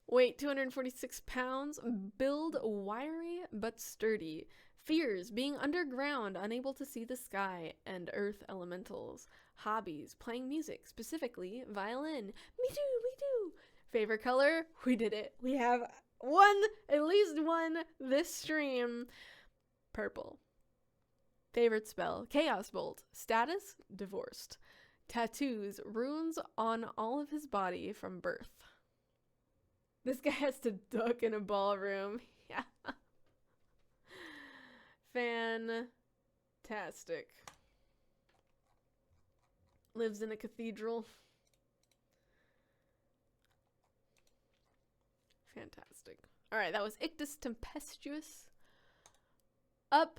Weight 246 pounds. Build wiry but sturdy. Fears being underground, unable to see the sky and earth elementals. Hobbies playing music, specifically violin. Me too. Favorite color? We did it. We have at least one this stream. Purple. Favorite spell? Chaos Bolt. Status? Divorced. Tattoos. Runes on all of his body from birth. This guy has to duck in a ballroom. Yeah. Fantastic. Lives in a cathedral. Fantastic. Alright, that was Ictus Tempestuous. Up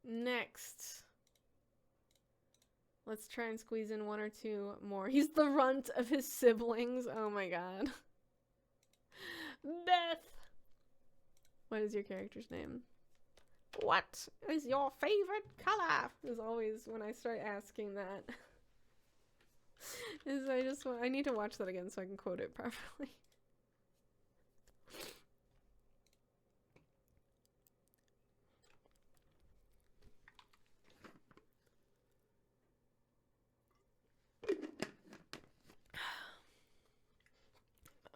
next. Let's try and squeeze in 1 or 2 more. He's the runt of his siblings. Oh my god. Beth. What is your character's name? What is your favorite color? Is always when I start asking that. I need to watch that again so I can quote it properly.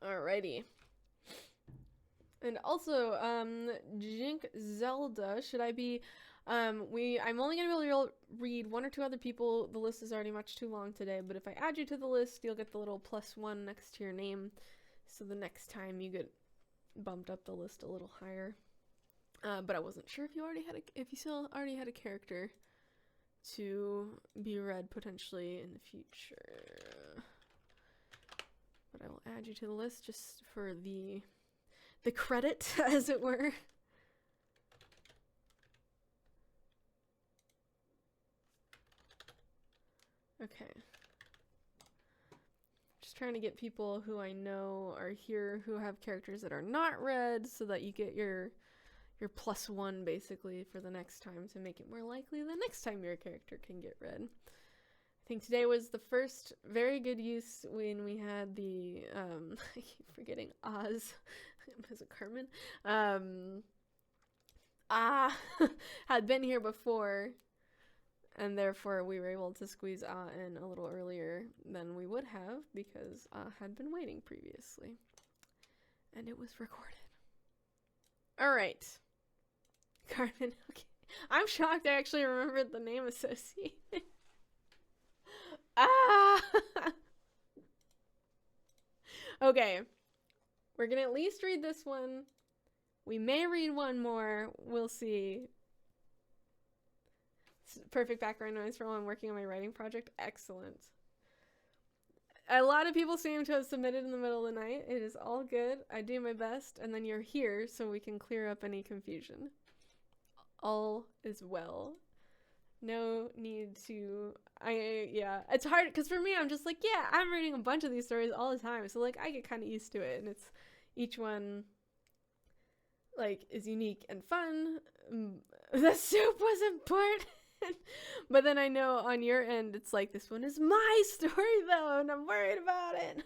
Alrighty. And also, Jink Zelda, should I be, I'm only going to be able to read 1 or 2 other people. The list is already much too long today, but if I add you to the list, you'll get the little +1 next to your name. So the next time you get bumped up the list a little higher. But I wasn't sure if you still already had a character to be read potentially in the future. But I will add you to the list just for the credit, as it were. Okay. Just trying to get people who I know are here who have characters that are not read so that you get your +1 basically for the next time to make it more likely the next time your character can get read. I think today was the first very good use when we had the, I keep forgetting Oz. Was it Carmen? Had been here before, and therefore we were able to squeeze in a little earlier than we would have because had been waiting previously. And it was recorded. Alright. Carmen, okay. I'm shocked I actually remembered the name associated. Okay. We're gonna at least read this one. We may read one more. We'll see. Perfect background noise for while I'm working on my writing project. Excellent. A lot of people seem to have submitted in the middle of the night. It is all good. I do my best, and then you're here so we can clear up any confusion. All is well. No need to, yeah, it's hard, because for me, I'm just like, yeah, I'm reading a bunch of these stories all the time, so, like, I get kind of used to it, and it's, each one, like, is unique and fun. The soup was important, but then I know on your end, it's like, this one is my story, though, and I'm worried about it.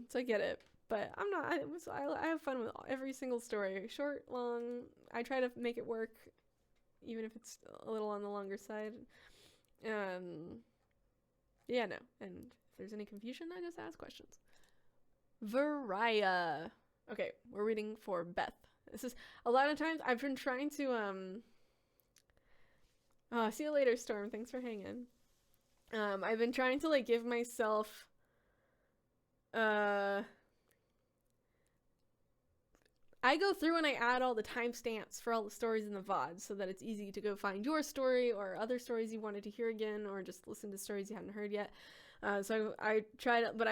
So I get it, but I'm not. I have fun with every single story, short, long. I try to make it work, even if it's a little on the longer side. Yeah, no. And if there's any confusion, I just ask questions. Veraia. Okay, we're reading for Beth. This is a lot of times I've been trying to see you later, Storm. Thanks for hanging. I've been trying to like give myself I go through and I add all the timestamps for all the stories in the VOD so that it's easy to go find your story or other stories you wanted to hear again, or just listen to stories you hadn't heard yet. So I tried, but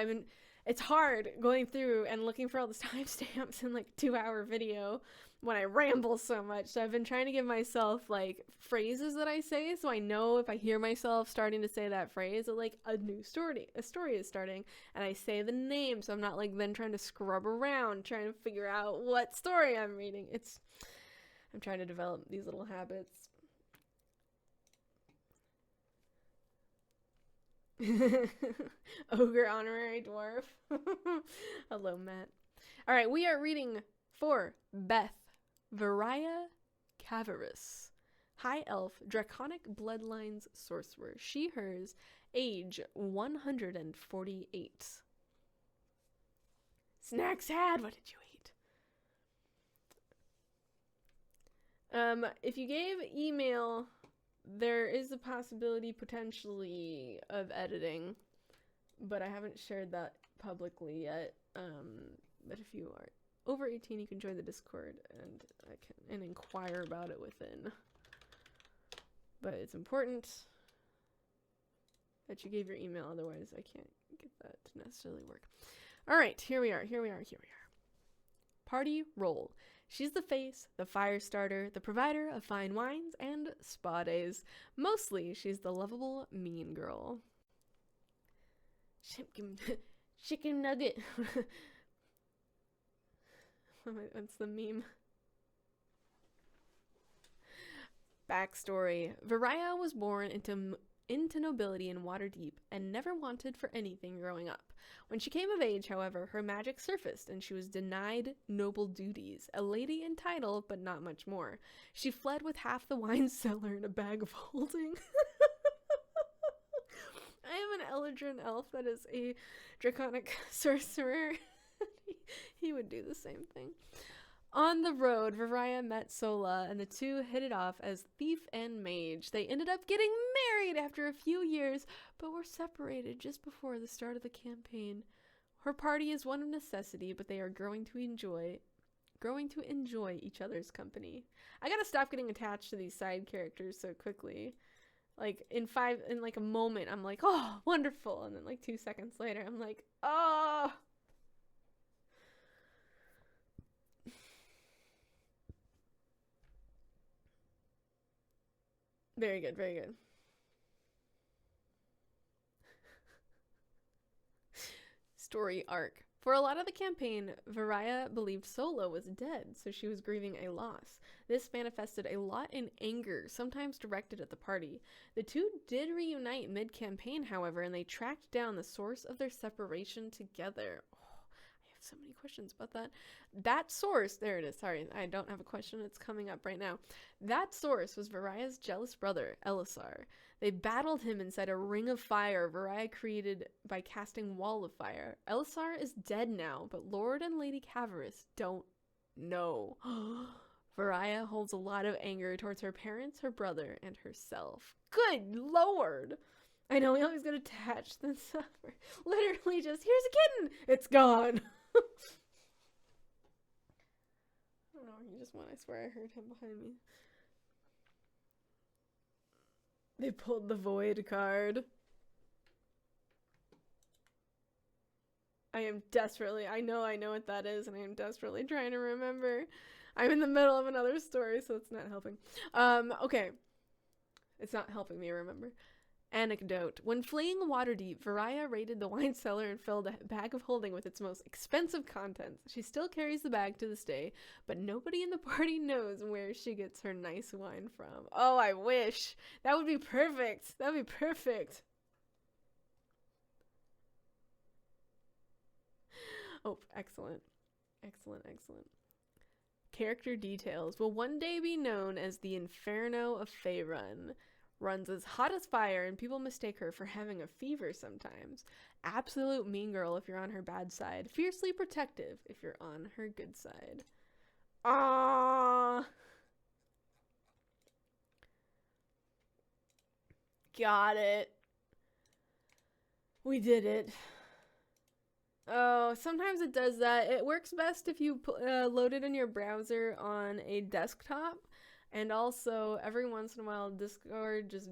it's hard going through and looking for all the timestamps in like a 2-hour video when I ramble so much. So I've been trying to give myself like phrases that I say, so I know if I hear myself starting to say that phrase, that like a story is starting, and I say the name, so I'm not like then trying to scrub around trying to figure out what story I'm reading. I'm trying to develop these little habits. Ogre honorary dwarf. Hello, Matt. All right, we are reading for Beth, Veraia Cavaris, High Elf, Draconic Bloodlines Sorcerer. She, hers, age 148. Snack sad, what did you eat? If you gave email, there is a possibility potentially of editing, but I haven't shared that publicly yet. But if you are over 18, you can join the Discord and inquire about it within. But it's important that you gave your email, otherwise I can't get that to necessarily work. All right, here we are. Party roll. She's the face, the fire starter, the provider of fine wines and spa days. Mostly, she's the lovable mean girl. Chicken nugget. That's the meme. Backstory. Veraia was born into nobility in Waterdeep and never wanted for anything growing up. When she came of age, however, her magic surfaced and she was denied noble duties, a lady in title, but not much more. She fled with half the wine cellar in a bag of holding. I am an Eldrin elf that is a draconic sorcerer. He would do the same thing. On the road, Veraia met Sola, and the two hit it off as thief and mage. They ended up getting married after a few years, but were separated just before the start of the campaign. Her party is one of necessity, but they are growing to enjoy each other's company. I gotta stop getting attached to these side characters so quickly. Like, in like a moment, I'm like, oh, wonderful, and then like 2 seconds later, I'm like, oh. Very good, very good. Story arc. For a lot of the campaign, Veraia believed Sola was dead, so she was grieving a loss. This manifested a lot in anger, sometimes directed at the party. The two did reunite mid-campaign, however, and they tracked down the source of their separation together. So many questions about that. That source, there it is. Sorry, I don't have a question. It's coming up right now. That source was Veraia's jealous brother, Elzira. They battled him inside a ring of fire Veraia created by casting Wall of Fire. Elzira is dead now, but Lord and Lady Cavaris don't know. Veraia holds a lot of anger towards her parents, her brother, and herself. Good Lord! I know we always get attached and suffer. Literally just, here's a kitten! It's gone! I don't know where he just went. I swear I heard him behind me. They pulled the void card. I know what that is, and I am desperately trying to remember. I'm in the middle of another story, so it's not helping. Okay. It's not helping me remember. Anecdote. When fleeing Waterdeep, Veraia raided the wine cellar and filled a bag of holding with its most expensive contents. She still carries the bag to this day, but nobody in the party knows where she gets her nice wine from. Oh, I wish. That would be perfect. That would be perfect. Oh, excellent. Excellent, excellent. Character details will one day be known as the Inferno of Faelynn. Runs as hot as fire, and people mistake her for having a fever sometimes. Absolute mean girl if you're on her bad side. Fiercely protective if you're on her good side. Ah, got it. We did it. Oh, sometimes it does that. It works best if you load it in your browser on a desktop. And also, every once in a while, Discord just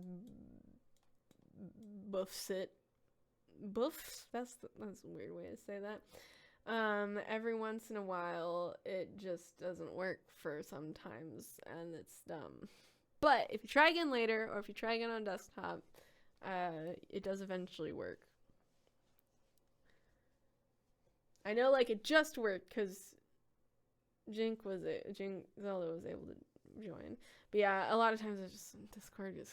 buffs it. Buffs? That's a weird way to say that. Every once in a while, it just doesn't work for sometimes, and it's dumb. But if you try again later, or if you try again on desktop, it does eventually work. I know, like, it just worked because Zelda was able to join. But yeah, a lot of times it's just Discord is.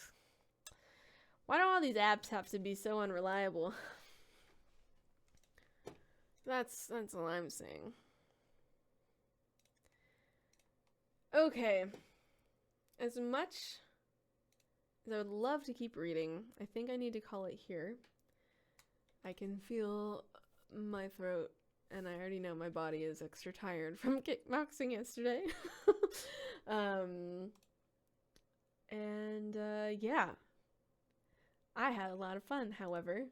Why do all these apps have to be so unreliable? That's all I'm saying. Okay. As much as I would love to keep reading, I think I need to call it here. I can feel my throat, and I already know my body is extra tired from kickboxing yesterday. Yeah. I had a lot of fun, however.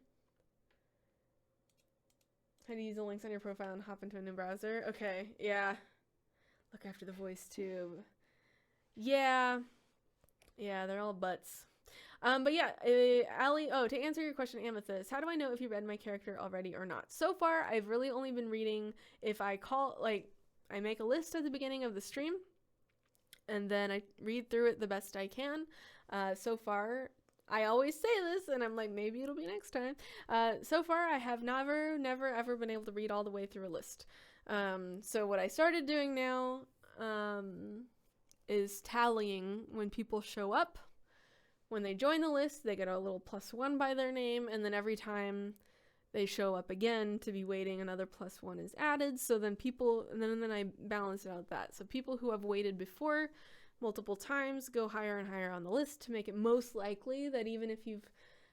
How to use the links on your profile and hop into a new browser? Okay, yeah. Look after the voice tube. Yeah. Yeah, they're all butts. But yeah, Allie, to answer your question, Amethyst, how do I know if you read my character already or not? So far, I've really only been reading if I I make a list at the beginning of the stream, and then I read through it the best I can. So far, I always say this, and I'm like, maybe it'll be next time. So far, I have never, ever been able to read all the way through a list. So what I started doing now is tallying when people show up. When they join the list, they get a little +1 by their name, and then every time they show up again to be waiting, another +1 is added. So then then I balance it out that. So people who have waited before multiple times go higher and higher on the list to make it most likely that even if you've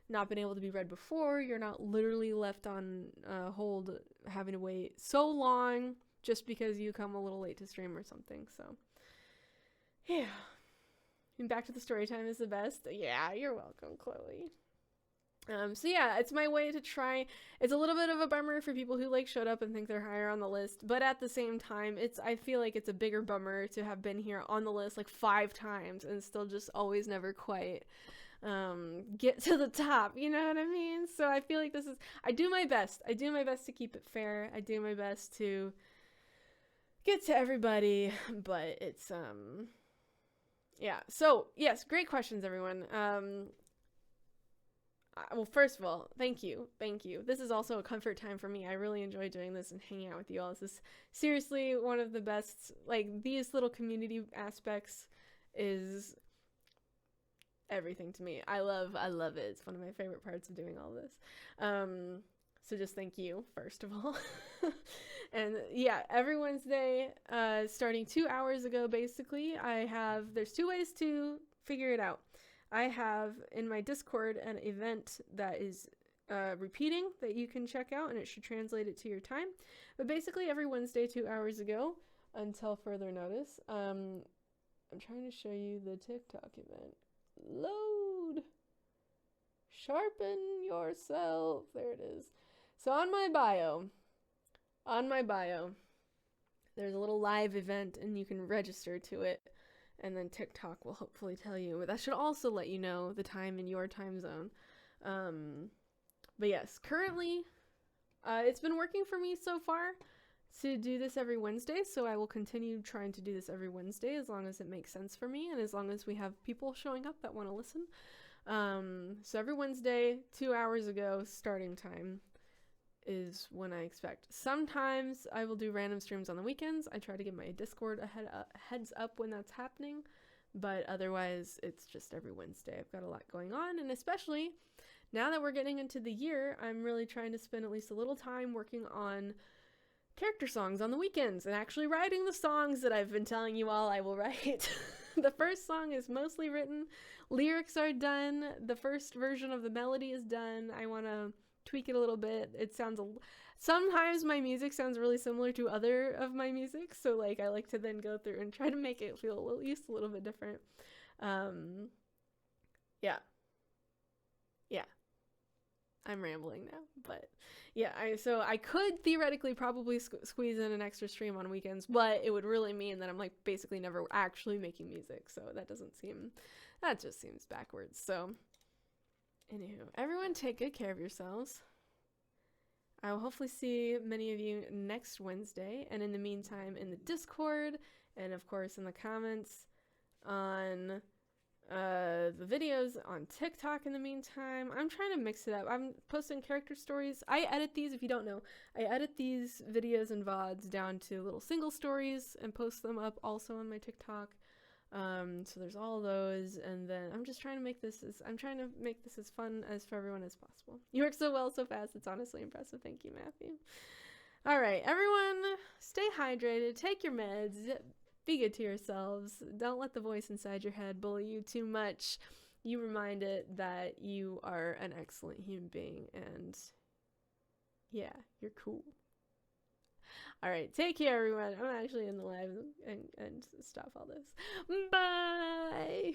not been able to be read before, you're not literally left on hold having to wait so long just because you come a little late to stream or something. So yeah. And back to the story time is the best. Yeah, you're welcome, Chloe. So yeah, it's my way to try. It's a little bit of a bummer for people who showed up and think they're higher on the list, but at the same time, I feel like it's a bigger bummer to have been here on the list 5 times and still just always never quite get to the top, you know what I mean? So I feel like I do my best. I do my best to keep it fair. I do my best to get to everybody, but it's yeah. So, yes, great questions, everyone. Well, first of all, thank you. This is also a comfort time for me. I really enjoy doing this and hanging out with you all. This is seriously one of the best, these little community aspects is everything to me. I love it. It's one of my favorite parts of doing all this. So just thank you, first of all. And yeah, every Wednesday, starting 2 hours ago, basically, there's 2 ways to figure it out. I have in my Discord an event that is repeating that you can check out, and it should translate it to your time. But basically, every Wednesday, 2 hours ago, until further notice, I'm trying to show you the TikTok event. Load! Sharpen yourself. There it is. So on my bio, there's a little live event, and you can register to it. And then TikTok will hopefully tell you. But that should also let you know the time in your time zone. But yes, currently, it's been working for me so far to do this every Wednesday. So I will continue trying to do this every Wednesday as long as it makes sense for me. And as long as we have people showing up that want to listen. So every Wednesday, 2 hours ago, starting time is when I expect. Sometimes I will do random streams on the weekends. I try to give my Discord a heads up when that's happening, but otherwise it's just every Wednesday. I've got a lot going on, and especially now that we're getting into the year, I'm really trying to spend at least a little time working on character songs on the weekends and actually writing the songs that I've been telling you all I will write. The first song is mostly written. Lyrics are done. The first version of the melody is done. I want to tweak it a little bit. It sounds sometimes my music sounds really similar to other of my music, so like I like to then go through and try to make it feel at least a little bit different. Yeah. I'm rambling now, but yeah, so I could theoretically probably squeeze in an extra stream on weekends, but it would really mean that I'm like basically never actually making music, so that just seems backwards. So anywho, everyone take good care of yourselves. I will hopefully see many of you next Wednesday, and in the meantime in the Discord, and of course in the comments on the videos on TikTok in the meantime. I'm trying to mix it up. I'm posting character stories. I edit these, if you don't know, I edit these videos and VODs down to little single stories and post them up also on my TikTok. So there's all those, and then I'm just trying to make this as fun as for everyone as possible. You work so well so fast, it's honestly impressive. Thank you, Matthew. All right, everyone, stay hydrated, take your meds, be good to yourselves. Don't let the voice inside your head bully you too much. You remind it that you are an excellent human being, and yeah, you're cool. All right, take care, everyone. I'm actually in the live and stop all this. Bye.